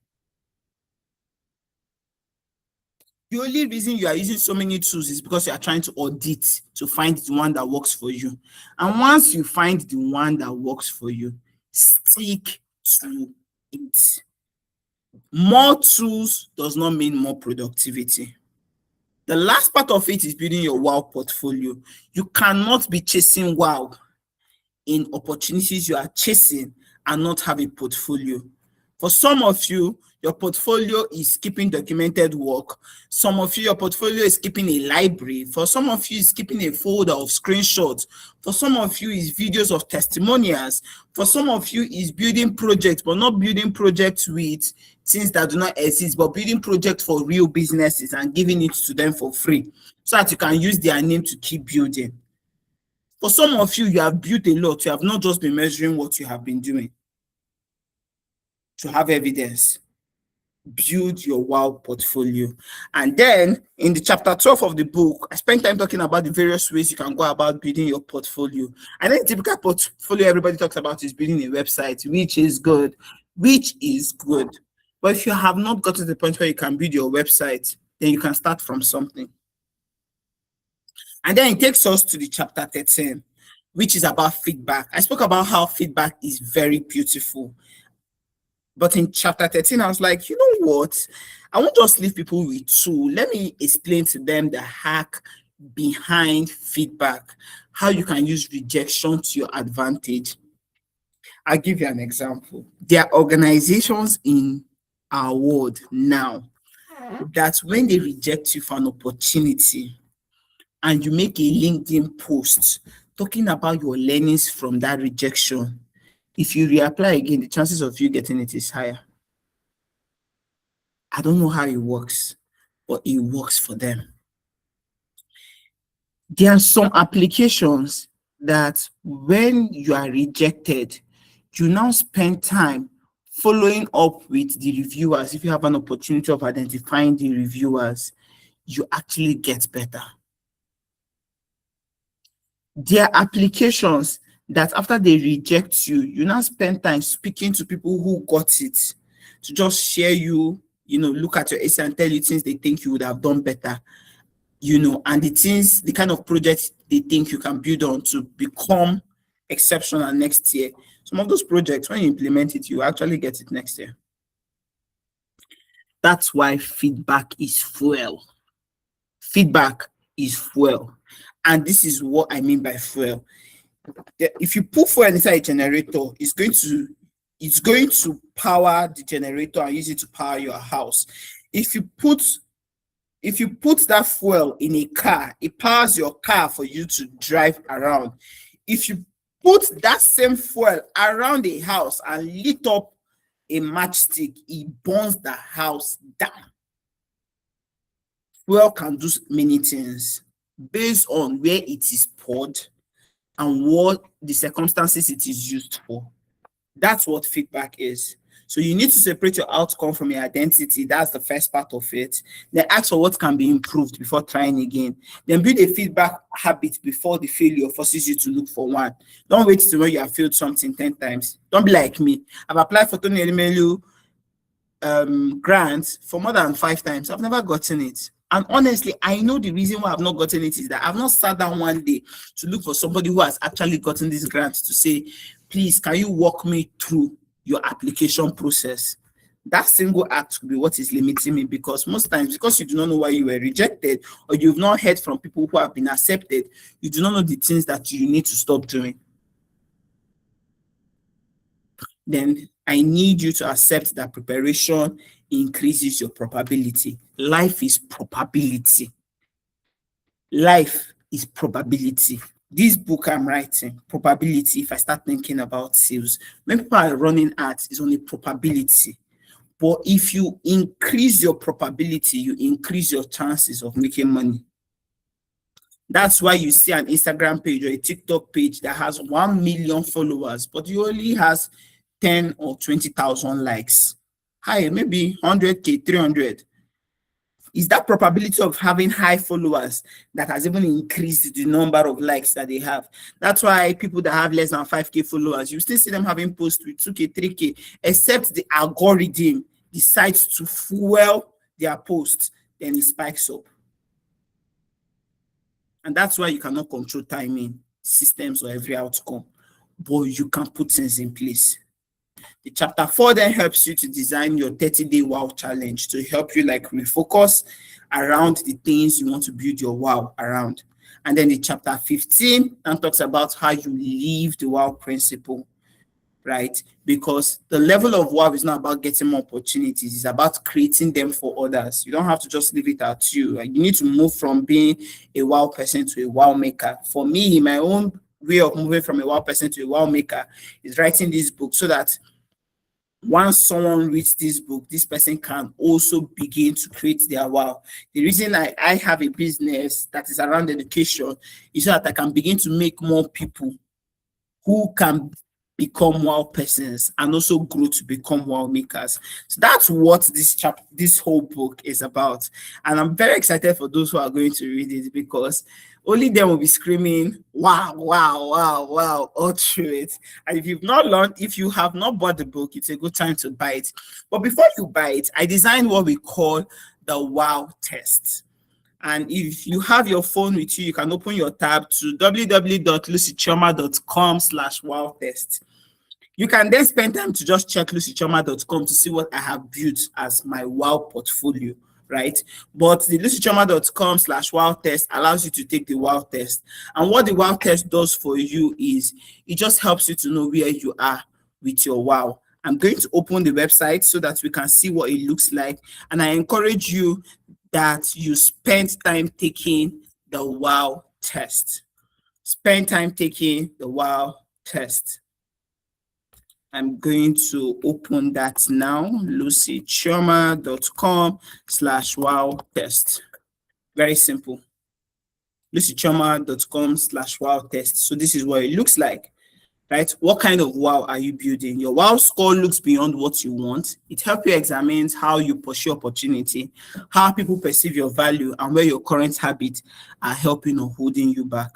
The only reason you are using so many tools is because you are trying to audit to find the one that works for you. And once you find the one that works for you, stick to it. More tools does not mean more productivity. The last part of it is building your wow portfolio. You cannot be chasing wow in opportunities you are chasing and not have a portfolio. For some of you, your portfolio is keeping documented work. Some of you, your portfolio is keeping a library. For some of you, it's keeping a folder of screenshots. For some of you, it's videos of testimonials. For some of you, it's building projects, but not building projects with things that do not exist, but building projects for real businesses and giving it to them for free so that you can use their name to keep building. For some of you, you have built a lot. You have not just been measuring what you have been doing. To have evidence, build your wow portfolio. And then in the chapter 12 of the book, I spent time talking about the various ways you can go about building your portfolio. And then the typical portfolio everybody talks about is building a website, which is good. But if you have not got to the point where you can build your website, then you can start from something. And then it takes us to the chapter 13, which is about feedback. I spoke about how feedback is very beautiful. But in chapter 13, I was like, you know what? I won't just leave people with two. Let me explain to them the hack behind feedback, how you can use rejection to your advantage. I'll give you an example. There are organizations in our world now that when they reject you for an opportunity and you make a LinkedIn post talking about your learnings from that rejection, if you reapply again, the chances of you getting it is higher. I don't know how it works, but it works for them. There are some applications that when you are rejected, you now spend time following up with the reviewers. If you have an opportunity of identifying the reviewers, you actually get better. There are applications that after they reject you, you now spend time speaking to people who got it to just share you, look at your essay and tell you things they think you would have done better, and the kind of projects they think you can build on to become exceptional next year. Some of those projects, when you implement it, you actually get it next year. That's why feedback is fuel. Feedback is fuel. And this is what I mean by fuel. If you put fuel inside a generator, it's going to power the generator and use it to power your house. If you put that fuel in a car, it powers your car for you to drive around. If you put that same fuel around a house and lit up a matchstick, it burns the house down. Fuel can do many things based on where it is poured and what the circumstances it is used for. That's what feedback is. So you need to separate your outcome from your identity. That's the first part of it. Then ask for what can be improved before trying again. Then build a feedback habit before the failure forces you to look for one. Don't wait till when you have failed something 10 times. Don't be like me. I've applied for Tony Elimelu grants for more than 5 times. I've never gotten it. And honestly, I know the reason why I've not gotten it is that I've not sat down one day to look for somebody who has actually gotten this grant to say, please, can you walk me through your application process? That single act will be what is limiting me, because most times, because you do not know why you were rejected, or you've not heard from people who have been accepted, you do not know the things that you need to stop doing. Then I need you to accept that preparation increases your probability. Life is probability. Life is probability. This book I'm writing, probability, if I start thinking about sales, when people are running ads, it's only probability. But if you increase your probability, you increase your chances of making money. That's why you see an Instagram page or a TikTok page that has 1 million followers, but you only has 10 or 20,000 likes. Hi, maybe 100K, 300. Is that probability of having high followers that has even increased the number of likes that they have? That's why people that have less than 5K followers, you still see them having posts with 2K, 3K, except the algorithm decides to fuel their posts, then it spikes up. And that's why you cannot control timing, systems, or every outcome, but you can put things in place. The chapter 4 then helps you to design your 30-day wow challenge to help you like refocus around the things you want to build your wow around. And then the chapter 15 and talks about how you live the wow principle, right? Because the level of wow is not about getting more opportunities, it's about creating them for others. You don't have to just leave it at you. You need to move from being a wow person to a wow maker. For me, my own way of moving from a wow person to a wow maker is writing this book so that once someone reads this book, this person can also begin to create their wow. The reason I have a business that is around education is so that I can begin to make more people who can become wow persons and also grow to become wow makers. So that's what this whole book is about. And I'm very excited for those who are going to read it, because only them will be screaming, wow, wow, wow, wow, all through it. And if you have not bought the book, it's a good time to buy it. But before you buy it, I designed what we call the wow test. And if you have your phone with you, you can open your tab to www.lucychioma.com/wow test. You can then spend time to just check lucychioma.com to see what I have built as my wow portfolio, right? But the lucychioma.com/wow test allows you to take the wow test. And what the wow test does for you is it just helps you to know where you are with your wow. I'm going to open the website so that we can see what it looks like. And I encourage you that you spend time taking the wow test. Spend time taking the wow test. I'm going to open that now, lucychioma.com/wow test. Very simple. lucychioma.com/wow test. So this is what it looks like, right? What kind of wow are you building? Your wow score looks beyond what you want. It helps you examine how you pursue opportunity, how people perceive your value, and where your current habits are helping or holding you back.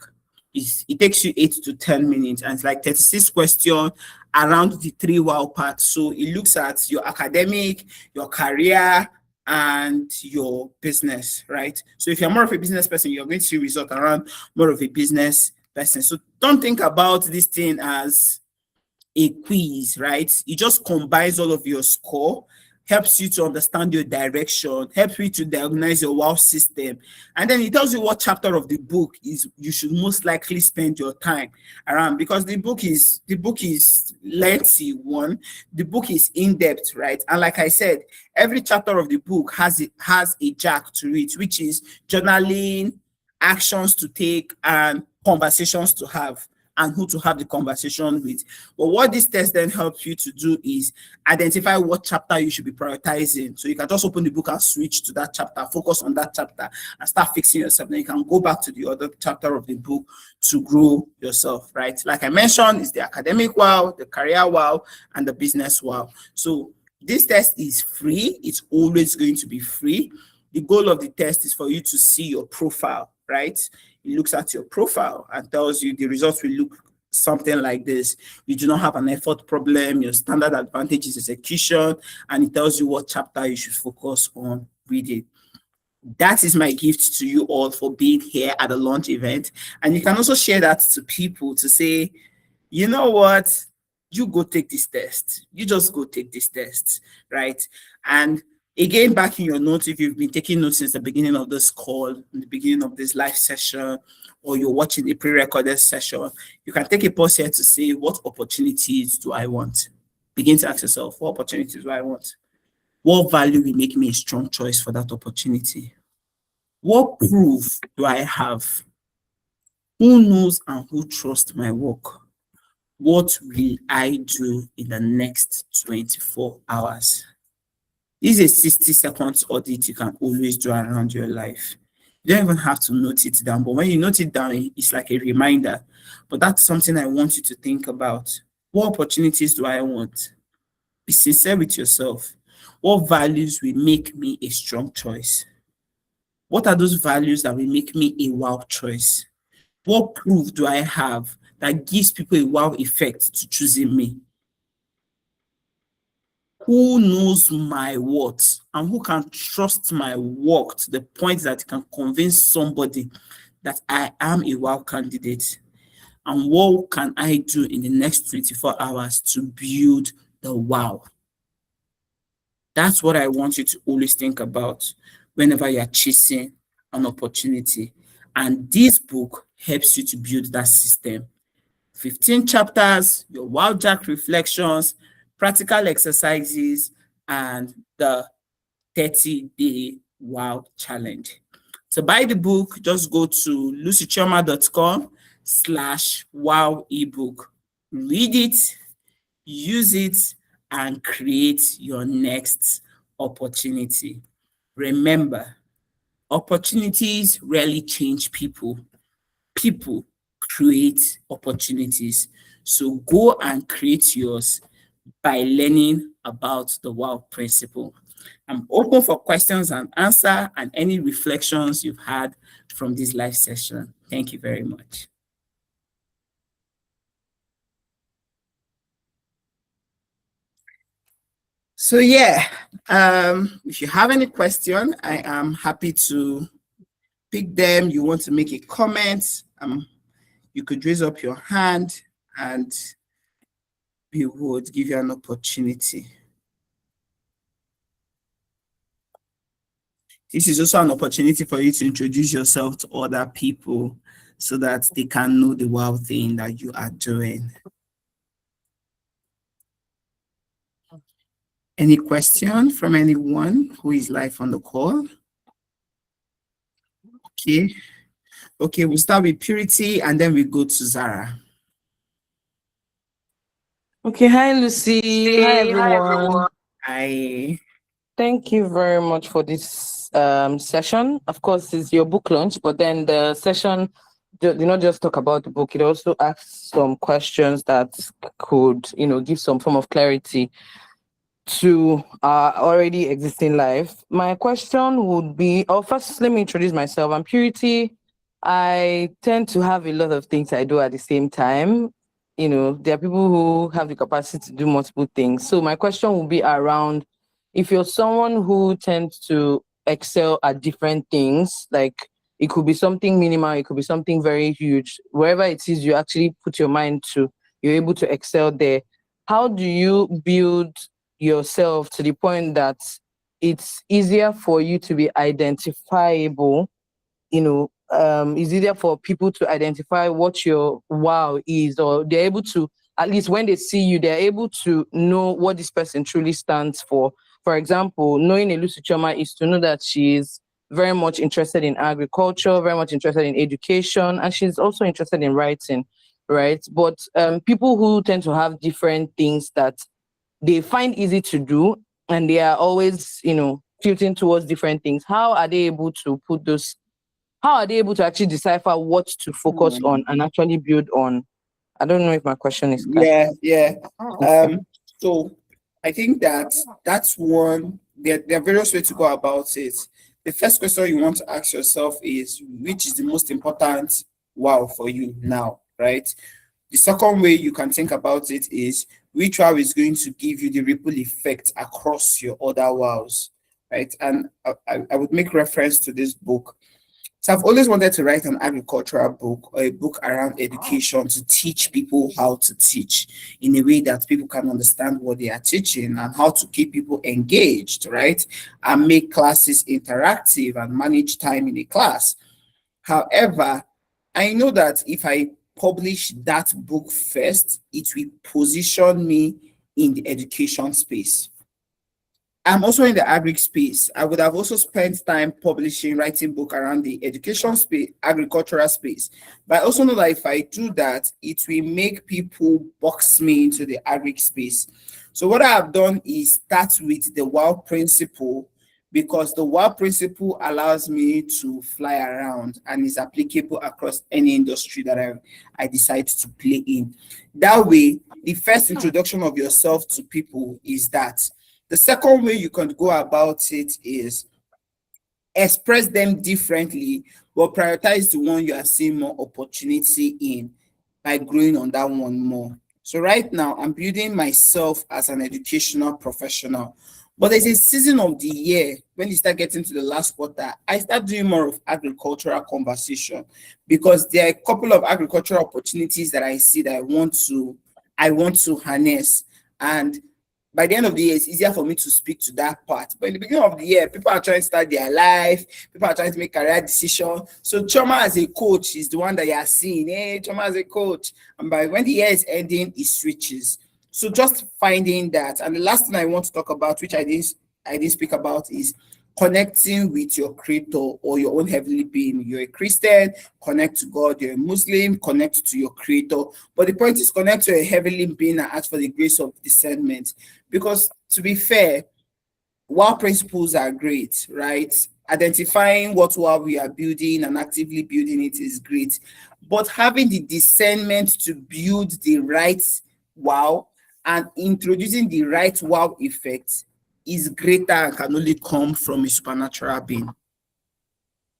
It takes you 8 to 10 minutes, and it's like 36 questions around the 3 wow parts. So it looks at your academic, your career, and your business, right? So if you're more of a business person, you're going to see results around more of a business person. So don't think about this thing as a quiz, right? It just combines all of your score, helps you to understand your direction, helps you to diagnose your wow system, and then it tells you what chapter of the book is you should most likely spend your time around, because the book is lengthy. One, the book is in-depth, right? And like I said, every chapter of the book has a jack to it, which is journaling, actions to take, and conversations to have, and who to have the conversation with. But what this test then helps you to do is identify what chapter you should be prioritizing. So you can just open the book and switch to that chapter, focus on that chapter, and start fixing yourself. Then you can go back to the other chapter of the book to grow yourself, right? Like I mentioned, it's the academic wow, the career wow, and the business wow. So this test is free. It's always going to be free. The goal of the test is for you to see your profile, right? It looks at your profile and tells you the results will look something like this. You do not have an effort problem. Your standard advantage is execution, and it tells you what chapter you should focus on reading. That is my gift to you all for being here at the launch event. And you can also share that to people to say, you know what? You go take this test. You just go take this test, right? And again, back in your notes, if you've been taking notes since the beginning of this call, in the beginning of this live session, or you're watching a pre-recorded session, you can take a pause here to say, what opportunities do I want? Begin to ask yourself, what opportunities do I want? What value will make me a strong choice for that opportunity? What proof do I have? Who knows and who trusts my work? What will I do in the next 24 hours? This is a 60 seconds audit you can always do around your life. You don't even have to note it down, but when you note it down, it's like a reminder. But that's something I want you to think about. What opportunities do I want? Be sincere with yourself. What values will make me a strong choice? What are those values that will make me a wow choice? What proof do I have that gives people a wow effect to choosing me? Who knows my worth and who can trust my work to the point that it can convince somebody that I am a wow candidate? And what can I do in the next 24 hours to build the wow? That's what I want you to always think about whenever you're chasing an opportunity. And this book helps you to build that system. 15 chapters, your wow jack reflections, practical exercises, and the 30-day wow challenge. To buy the book, just go to lucychioma.com/wow ebook. Read it, use it, and create your next opportunity. Remember, opportunities rarely change people. People create opportunities. So go and create yours by learning about the WOW principle. I'm open for questions and answer and any reflections you've had from this live session. Thank you very much. So yeah, if you have any question, I am happy to pick them. You want to make a comment, you could raise up your hand and we would give you an opportunity. This is also an opportunity for you to introduce yourself to other people so that they can know the wow thing that you are doing. Any question from anyone who is live on the call? Okay, we'll start with Purity and then we go to Zara. Okay, hi Lucy. Hi everyone. Hi. Thank you very much for this session. Of course, it's your book launch, but then the session did not just talk about the book, it also asks some questions that could, give some form of clarity to our already existing life. My question would be, first, let me introduce myself. I'm Purity. I tend to have a lot of things I do at the same time. There are people who have the capacity to do multiple things. So my question will be around, if you're someone who tends to excel at different things, like it could be something minimal, it could be something very huge, wherever it is you actually put your mind to, you're able to excel there. How do you build yourself to the point that it's easier for you to be identifiable? It's easier for people to identify what your wow is, or they're able to, at least when they see you, they're able to know what this person truly stands for. For example, knowing a Lucy Chioma is to know that she's very much interested in agriculture, very much interested in education, and she's also interested in writing. right? But people who tend to have different things that they find easy to do, and they are always, tilting towards different things, how are they able to put those, how are they able to actually decipher what to focus on Hmm. and actually build on? I don't know if my question is clear. Yeah, yeah. Okay. So I think that that's one. There are various ways to go about it. The first question you want to ask yourself is, which is the most important wow for you now, right? The second way you can think about it is, which wow is going to give you the ripple effect across your other wows, right? And I would make reference to this book. So I've always wanted to write an agricultural book, or a book around education, to teach people how to teach in a way that people can understand what they are teaching, and how to keep people engaged, right? And make classes interactive and manage time in a class. However, I know that if I publish that book first, it will position me in the education space. I'm also in the agric space. I would have also spent time publishing, writing book around the education space, agricultural space. But I also know that if I do that, it will make people box me into the agric space. So what I have done is start with the wow principle, because the wow principle allows me to fly around and is applicable across any industry that I decide to play in. That way, the first introduction of yourself to people is that. The second way you can go about it is express them differently, but prioritize the one you are seeing more opportunity in by growing on that one more. So right now, I'm building myself as an educational professional. But there's a season of the year when you start getting to the last quarter, I start doing more of agricultural conversation, because there are a couple of agricultural opportunities that I see that I want to harness. And by the end of the year, it's easier for me to speak to that part. But in the beginning of the year, people are trying to start their life, people are trying to make career decisions. So Chioma as a coach is the one that you are seeing. Hey, Chioma as a coach. And by when the year is ending, it switches. So just finding that. And the last thing I want to talk about, which I didn't speak about, is connecting with your creator or your own heavenly being. You're a Christian, connect to God. You're a Muslim, connect to your creator. But the point is, connect to a heavenly being and ask for the grace of discernment. Because to be fair, while principles are great, right? Identifying what while we are building and actively building it is great. But having the discernment to build the right wow and introducing the right wow effect is greater and can only come from a supernatural being.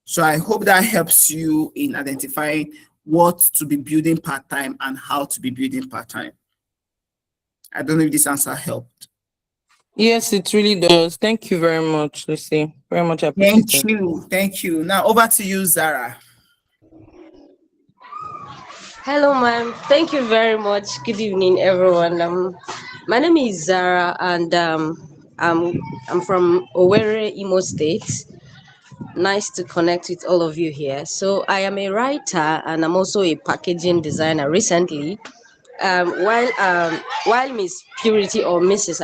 So I hope that helps you in identifying what to be building part-time and how to be building part-time. I don't know if this answer helped. Yes, it really does. Thank you very much, Lucy. Very much Thank appreciated. you. Thank you. Now over to you, Zara. Hello, ma'am. Thank you very much. Good evening, everyone. My name is Zara, and I'm from Owerri, Imo State. Nice to connect with all of you here. So I am a writer, and I'm also a packaging designer. Recently, while Miss Purity or Mrs.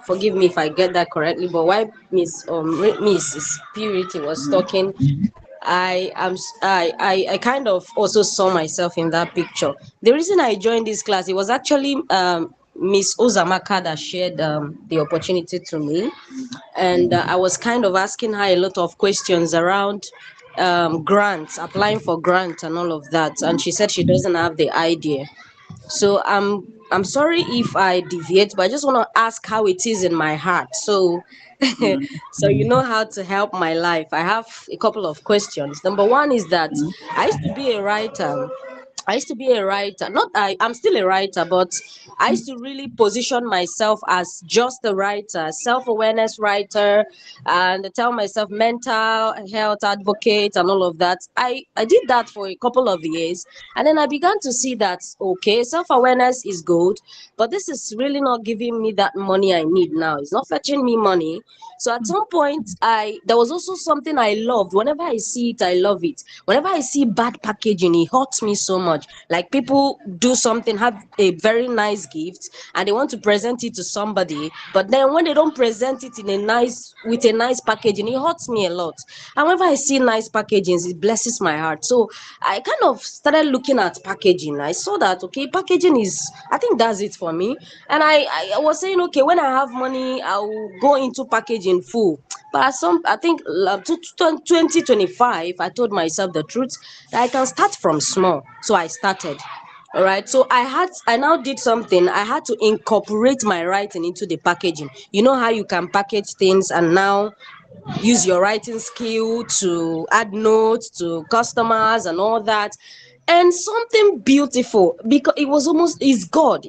Forgive me if I get that correctly, but while Mrs. Purity was talking, I kind of also saw myself in that picture. The reason I joined this class, it was actually Miss Ozamaka that shared the opportunity to me, and I was kind of asking her a lot of questions around grants, applying for grants and all of that, and she said she doesn't have the idea. So I'm sorry if I deviate, but I just want to ask how it is in my heart. So so you know how to help my life. I have a couple of questions. Number one is that I used to be a writer. I used to be a writer. Not I'm still a writer, but I used to really position myself as just a writer, self-awareness writer, and tell myself mental health advocate and all of that. I did that for a couple of years, and then I began to see that okay, self-awareness is good, but this is really not giving me that money I need now. It's not fetching me money. So at some point, I there was also something I loved. Whenever I see it, I love it. Whenever I see bad packaging, it hurts me so much. much. Like people do something, have a very nice gift, and they want to present it to somebody, but then when they don't present it in a nice with a nice packaging, it hurts me a lot. And whenever I see nice packagings, it blesses my heart. So I kind of started looking at packaging. I saw that okay, packaging is, I think that's it for me. And I was saying, okay, when I have money, I'll go into packaging full. But at some, I think 2025, I told myself the truth that I can start from small. So I started. All right. So I now did something. I had to incorporate my writing into the packaging. You know how you can package things and now use your writing skill to add notes to customers and all that, and something beautiful, because it was almost, is God.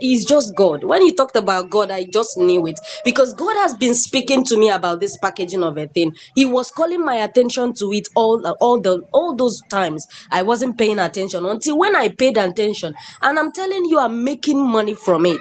He's just God. When you talked about God, I just knew it, because God has been speaking to me about this packaging of a thing. He was calling my attention to it all those times. I wasn't paying attention until when I paid attention, and I'm telling you, I'm making money from it.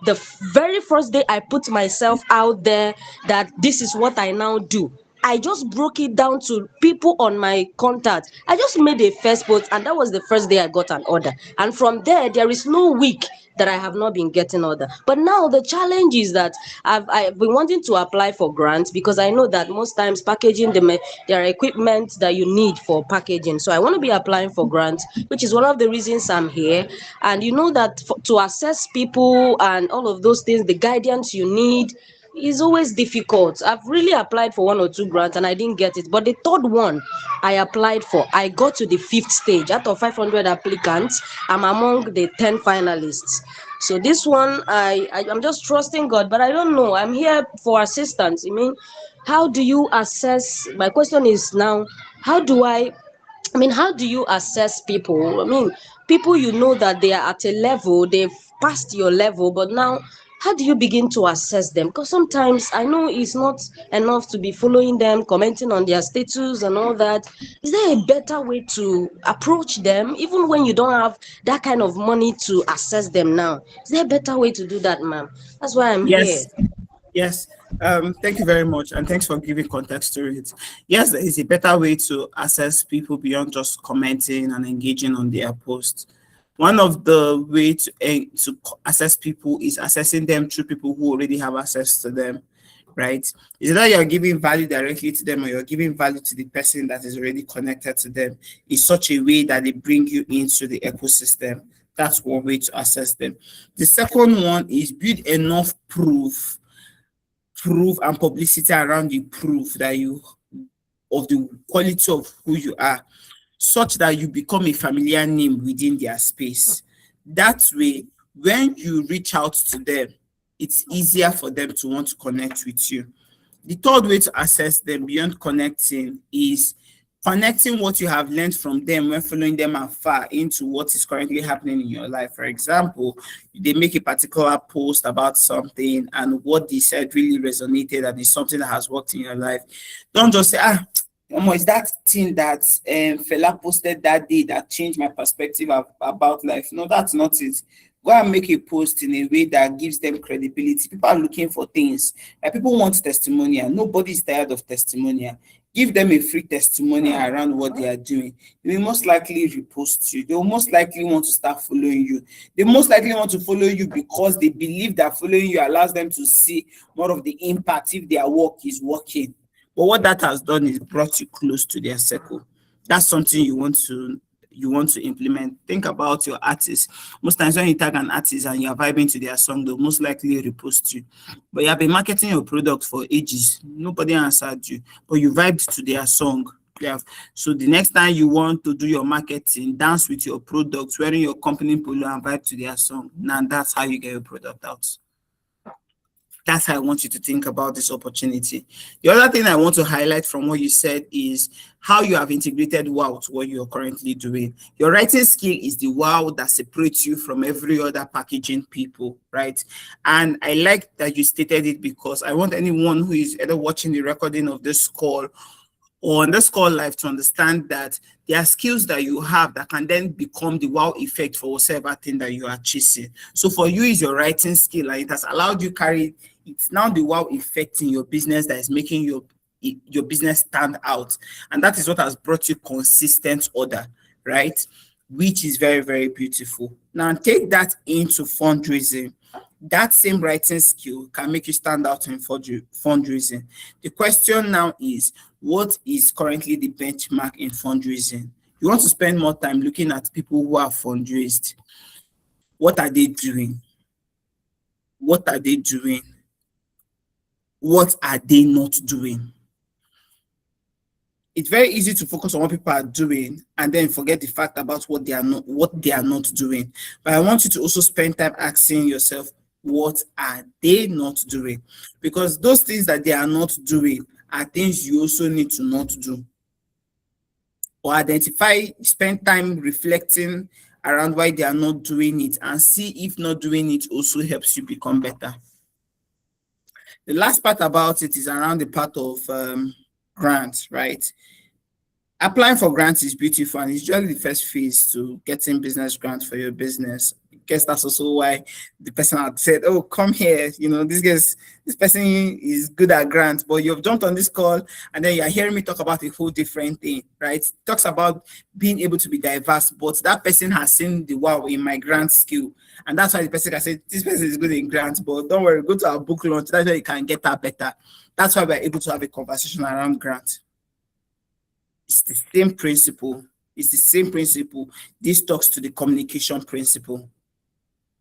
The very first day I put myself out there that this is what I now do, I just broke it down to people on my contact. I just made a first post, and that was the first day I got an order. And from there is no week that I have not been getting order. But now the challenge is that I've been wanting to apply for grants, because I know that most times packaging, there are equipment that you need for packaging. So I want to be applying for grants, which is one of the reasons I'm here. And you know that to assess people and all of those things, the guidance you need is always difficult. I've really applied for one or two grants and I didn't get it. But the third one I applied for, I got to the fifth stage. Out of 500 applicants, I'm among the 10 finalists. So this one, I'm just trusting God, but I don't know. I'm here for assistance. I mean, how do you assess? My question is now, how do how do you assess people? I mean, people, you know that they are at a level, they've passed your level, but now how do you begin to assess them? Because sometimes I know it's not enough to be following them, commenting on their status and all that. Is there a better way to approach them, even when you don't have that kind of money to assess them now? Is there a better way to do that, ma'am? That's why I'm here. Yes, yes. Thank you very much, and thanks for giving context to it. Yes, there is a better way to assess people beyond just commenting and engaging on their posts. One of the way to assess people is assessing them through people who already have access to them, right? Is that you're giving value directly to them, or you're giving value to the person that is already connected to them in such a way that they bring you into the ecosystem. That's one way to assess them. The second one is build enough proof and publicity around the proof that you of the quality of who you are, such that you become a familiar name within their space. That way, when you reach out to them, it's easier for them to want to connect with you. The third way to assess them beyond connecting is connecting what you have learned from them when following them afar into what is currently happening in your life. For example, they make a particular post about something and what they said really resonated and is something that has worked in your life. Don't just say, it's that thing that Fela posted that day that changed my perspective about life. No, that's not it. Go and make a post in a way that gives them credibility. People are looking for things. Like people want testimonial. Nobody's tired of testimonial. Give them a free testimonial around what they are doing. They will most likely repost you. They will most likely want to start following you. They most likely want to follow you because they believe that following you allows them to see more of the impact if their work is working. But what that has done is brought you close to their circle. That's something you want to implement. Think about your artist. Most times when you tag an artist and you're vibing to their song, they'll most likely repost you. But you have been marketing your product for ages. Nobody answered you, but you vibed to their song. Yeah. So the next time you want to do your marketing, dance with your product, wearing your company polo and vibe to their song. Now that's how you get your product out. That's how I want you to think about this opportunity. The other thing I want to highlight from what you said is how you have integrated wow to what you're currently doing. Your writing skill is the wow that separates you from every other packaging people, right? And I like that you stated it because I want anyone who is either watching the recording of this call or on this call live to understand that there are skills that you have that can then become the wow effect for whatever thing that you are chasing. So for you is your writing skill, and it has allowed you carry, it's now the wow effect in your business that is making your business stand out. And that is what has brought you consistent order, right? which is very, very beautiful. Now take that into fundraising. That same writing skill can make you stand out in fundraising. The question now is, what is currently the benchmark in fundraising? You want to spend more time looking at people who are fundraised. What are they doing? What are they doing? What are they not doing? It's very easy to focus on what people are doing and then forget the fact about what they are not doing. But I want you to also spend time asking yourself, what are they not doing? Because those things that they are not doing are things you also need to not do. Or identify, spend time reflecting around why they are not doing it and see if not doing it also helps you become better. The last part about it is around the part of grants, right? Applying for grants is beautiful and it's usually the first phase to getting business grants for your business. I guess that's also why the person had said, oh, come here, this person is good at grants, but you've jumped on this call and then you're hearing me talk about a whole different thing, right? It talks about being able to be diverse, but that person has seen the wow in my grant skill. And that's why the person can say, this person is good in grants, but don't worry, go to our book launch. That's why you can get that better. That's why we're able to have a conversation around grants. It's the same principle. It's the same principle. This talks to the communication principle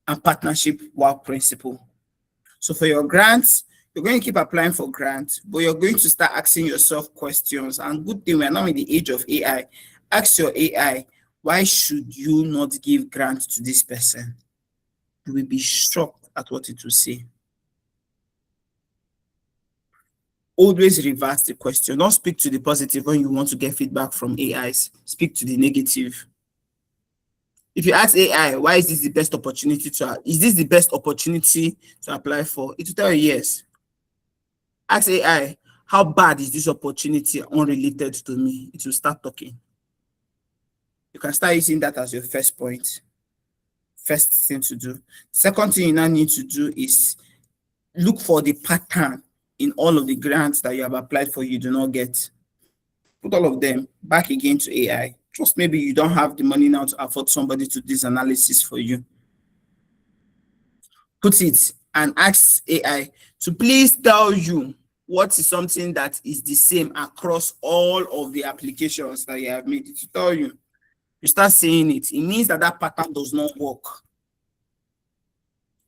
and partnership work principle. So for your grants, you're going to keep applying for grants, but you're going to start asking yourself questions. And good thing, we're now in the age of AI. Ask your AI, why should you not give grant to this person? You will be shocked at what it will say. Always reverse the question. Don't speak to the positive when you want to get feedback from AIs. Speak to the negative. If you ask AI, why is this the best opportunity to apply for? It will tell you yes. Ask AI, how bad is this opportunity unrelated to me? It will start talking. You can start using that as your first point. First thing to do. Second thing you now need to do is look for the pattern in all of the grants that you have applied for you do not get. Put all of them back again to AI. Just maybe you don't have the money now to afford somebody to do this analysis for you. Put it and ask AI to please tell you what is something that is the same across all of the applications that you have made. It to tell you. You start saying it. It means that that pattern does not work.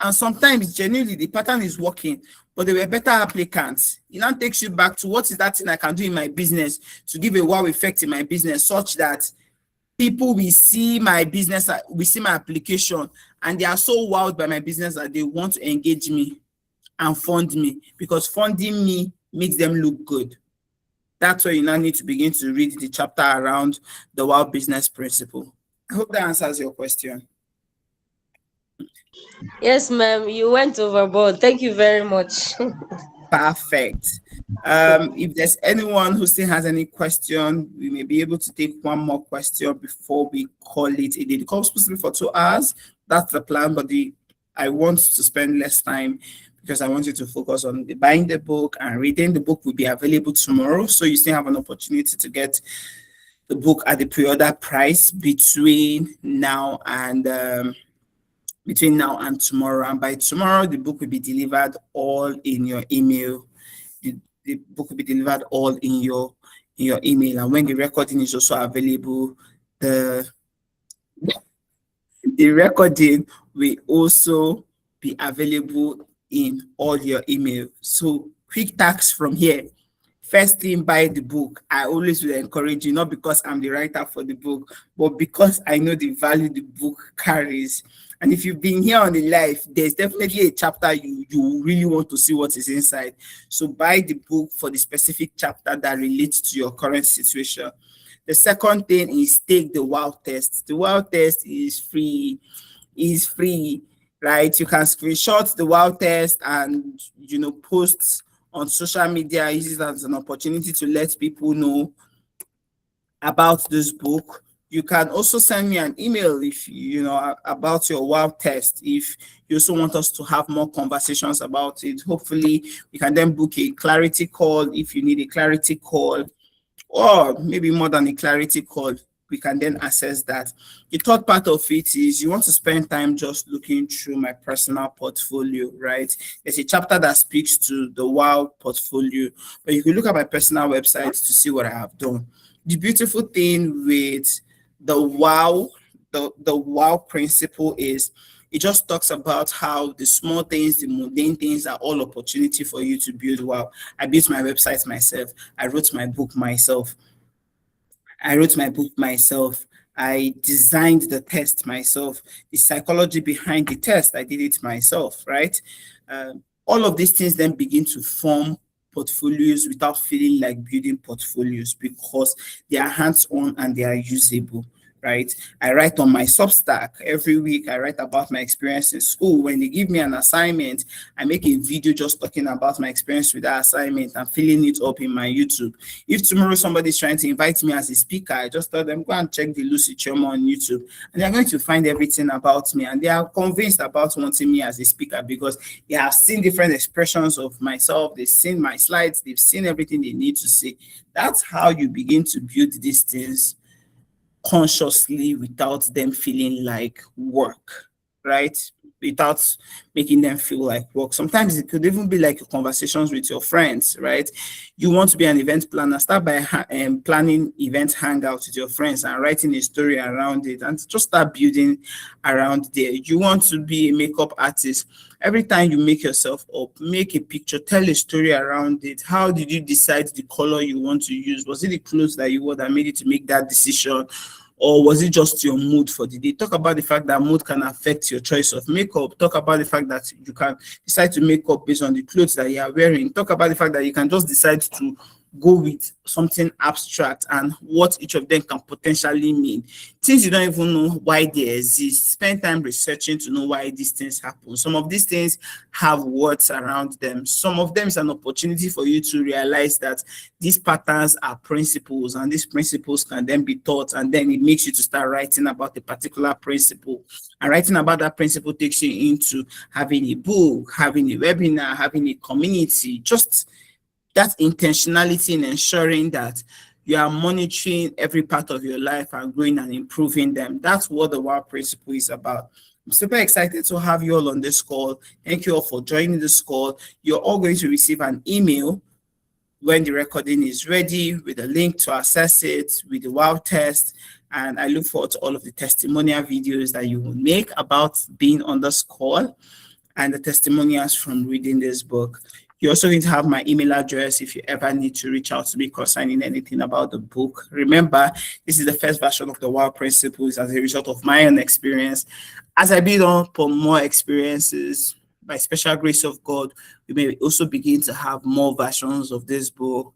And sometimes, genuinely, the pattern is working, but they were better applicants. It now takes you back to what is that thing I can do in my business to give a wow effect in my business such that people will see my business, will see my application, and they are so wowed by my business that they want to engage me and fund me, because funding me makes them look good. That's where you now need to begin to read the chapter around the wow business principle. I hope that answers your question. Yes, ma'am, you went overboard. Thank you very much. Perfect. If there's anyone who still has any question, we may be able to take one more question before we call it a day. The call is supposed to be for 2 hours. That's the plan, but I want to spend less time because I want you to focus on buying the book and reading. The book will be available tomorrow, so you still have an opportunity to get the book at the pre-order price between now and tomorrow. And by tomorrow, the book will be delivered all in your email. The book will be delivered all in your email. And when the recording is also available, the recording will also be available in all your email. So quick tax from here. First thing, buy the book. I always will encourage you, not because I'm the writer for the book, but because I know the value the book carries. And if you've been here on the live, there's definitely a chapter you really want to see what is inside. So buy the book for the specific chapter that relates to your current situation. The second thing is take the wow test. The wow test is free. Right? You can screenshot the wow test and post on social media. Use it as an opportunity to let people know about this book. You can also send me an email if about your wow test. If you also want us to have more conversations about it, hopefully we can then book a clarity call if you need a clarity call, or maybe more than a clarity call. we can then access that. The third part of it is you want to spend time just looking through my personal portfolio, right? There's a chapter that speaks to the WOW portfolio, but you can look at my personal website to see what I have done. The beautiful thing with the WOW, the WOW principle is it just talks about how the small things, the mundane things are all opportunity for you to build WOW. I built my website myself. I wrote my book myself. I designed the test myself. The psychology behind the test, I did it myself, right? All of these things then begin to form portfolios without feeling like building portfolios because they are hands-on and they are usable, right? I write on my Substack every week. I write about my experience in school. When they give me an assignment, I make a video just talking about my experience with that assignment and filling it up in my YouTube. If tomorrow somebody's trying to invite me as a speaker, I just tell them, go and check the Lucy Chioma on YouTube. And they're going to find everything about me. And they are convinced about wanting me as a speaker because they have seen different expressions of myself. They've seen my slides. They've seen everything they need to see. That's how you begin to build these things consciously without them feeling like work, right? Without making them feel like work. Sometimes it could even be like conversations with your friends, right? You want to be an event planner, start by planning event hangouts with your friends and writing a story around it and just start building around there. You want to be a makeup artist. Every time you make yourself up, make a picture, tell a story around it. How did you decide the color you want to use? Was it the clothes that you wore that made you to make that decision? Or was it just your mood for the day? Talk about the fact that mood can affect your choice of makeup. Talk about the fact that you can decide to make up based on the clothes that you are wearing. Talk about the fact that you can just decide to go with something abstract and what each of them can potentially mean. Things you don't even know why they exist. Spend time researching to know why these things happen. Some of these things have words around them. Some of them is an opportunity for you to realize that these patterns are principles and these principles can then be taught, and then it makes you to start writing about a particular principle. And writing about that principle takes you into having a book, having a webinar, having a community, just that intentionality in ensuring that you are monitoring every part of your life and growing and improving them. That's what the WOW principle is about. I'm super excited to have you all on this call. Thank you all for joining this call. You're all going to receive an email when the recording is ready with a link to access it, with the WOW test. And I look forward to all of the testimonial videos that you will make about being on this call and the testimonials from reading this book. You're also going to have my email address if you ever need to reach out to me concerning anything about the book. Remember, this is the first version of the WOW principles as a result of my own experience. As I build on more experiences, by special grace of God, we may also begin to have more versions of this book.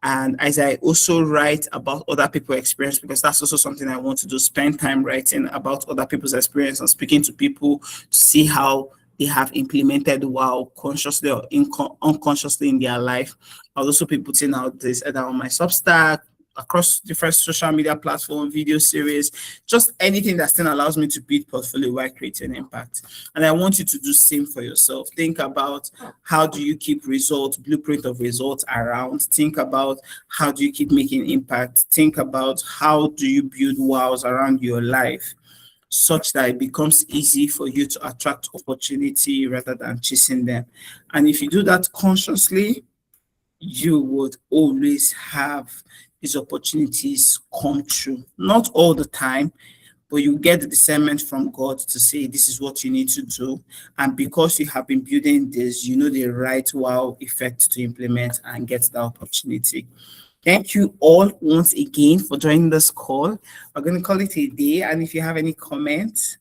And as I also write about other people's experience, because that's also something I want to do, spend time writing about other people's experience and speaking to people to see how they have implemented WOW consciously or unconsciously in their life. I'll also be putting out this either on my Substack, across different social media platforms, video series, just anything that still allows me to build portfolio while creating impact. And I want you to do the same for yourself. Think about how do you keep results, blueprint of results around. Think about how do you keep making impact. Think about how do you build WOWs around your life, such that it becomes easy for you to attract opportunity rather than chasing them. And if you do that consciously, you would always have these opportunities come true. Not all the time, but you get the discernment from God to say, this is what you need to do. And because you have been building this, you know the right wow effect to implement and get the opportunity. Thank you all once again for joining this call. We're going to call it a day. And if you have any comments,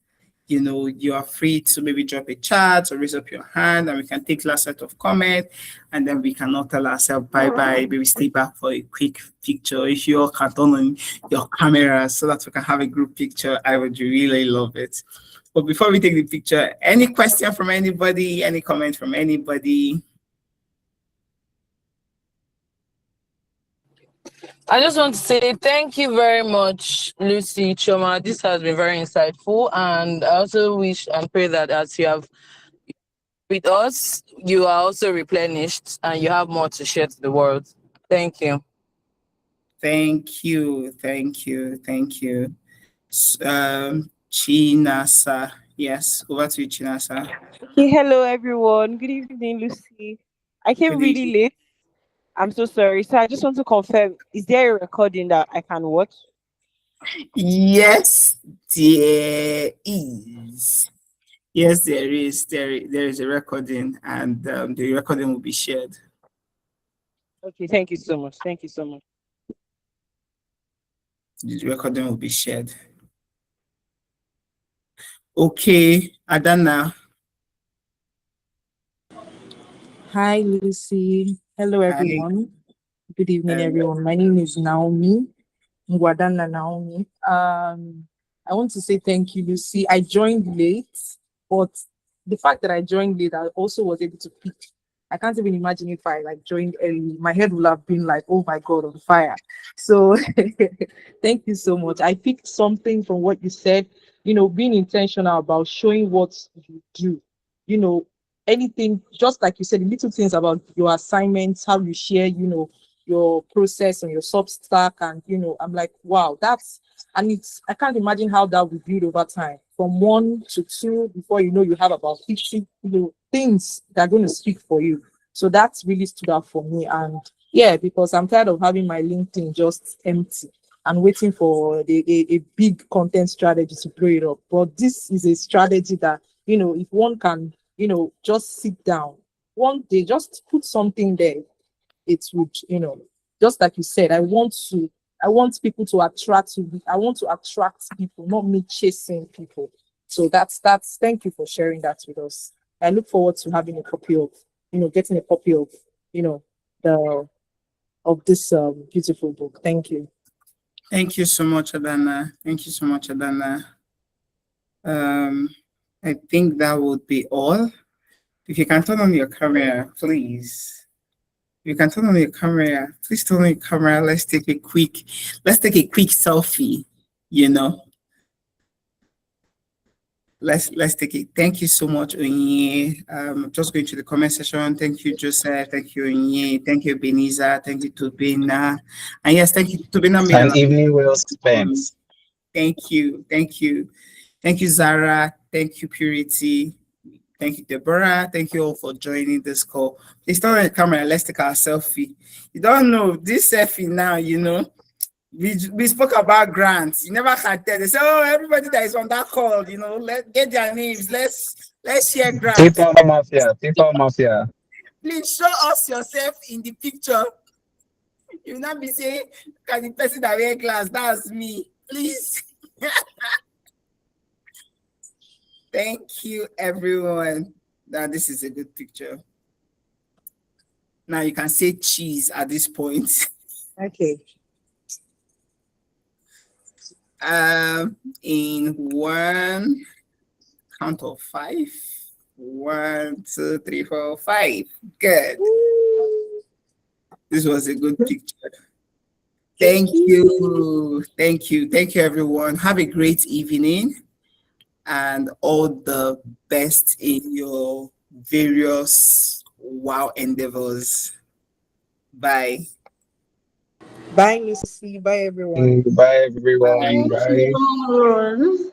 you are free to maybe drop a chat or raise up your hand and we can take last set of comment, and then we can all tell ourselves bye-bye, maybe stay back for a quick picture. If you all can turn on your camera so that we can have a group picture, I would really love it. But before we take the picture, any question from anybody, any comment from anybody? I just want to say thank you very much, Lucy, Chioma. This has been very insightful. And I also wish and pray that as you have with us, you are also replenished and you have more to share to the world. Thank you. Thank you. Thank you. Thank you. Chinasa. Yes, over to you, Chinasa. Okay, hello everyone. Good evening, Lucy. I came Good really evening. late. I'm so sorry. So I just want to confirm, is there a recording that I can watch? Yes, there is. Yes, there is. There is a recording, and the recording will be shared. Okay, thank you so much. Thank you so much. The recording will be shared. Okay, Adana. Hi, Lucy. Hello, Hi. everyone. Good evening, Uh, everyone. My name is Naomi, Ngwadana Naomi. I want to say thank you, Lucy. I joined late, but the fact that I joined late, I also was able to pick. I can't even imagine if I like joined early. My head would have been like, oh my God, on fire. So thank you so much. I picked something from what you said, being intentional about showing what you do. You know, anything, just like you said, the little things about your assignments, how you share, your process and your substack. And, I'm like, wow, and it's, I can't imagine how that will build over time from 1 to 2 before you have about 50, things that are going to speak for you. So that's really stood out for me. And yeah, because I'm tired of having my LinkedIn just empty and waiting for a big content strategy to blow it up. But this is a strategy that, if one can, just sit down one day, just put something there, it would, just like you said, I want people to attract to me. I want to attract people, not me chasing people. So that's thank you for sharing that with us. I look forward to having a copy of, getting a copy of, you know, the of this beautiful book. Thank you. Thank you so much, Adana. Thank you so much, Adana. Um, I think that would be all. If you can turn on your camera, please. If you can turn on your camera, please turn on your camera. Let's take a quick selfie, you know. Let's take it. Thank you so much, Onye. Just going to the comment section. Thank you, Joseph. Thank you, Onye. Thank you, Beniza. Thank you, Tobina. And yes, thank you. Tobina made An an evening well amazing. spent. Thank you. Thank you. Thank you, Zara. Thank you, Purity. Thank you, Deborah. Thank you all for joining this call. Please turn on the camera and let's take our selfie. You don't know this selfie now, we spoke about grants. You never had that. They say, oh, everybody that is on that call, let's get their names. Let's share grants. People mafia, people mafia. Please show us yourself in the picture. You will not be saying, can the person that wear glass, that's me. Please. Thank you, everyone. Now this is a good picture. Now you can say cheese at this point. Okay. In one count of five. 1, 2, 3, 4, 5. Good. This was a good picture. Thank you. Thank you. Thank you, everyone. Have a great evening and all the best in your various wow endeavors. Bye. Bye, Lucy. Bye, everyone. Bye everyone. Bye. Thank you, Bye. everyone.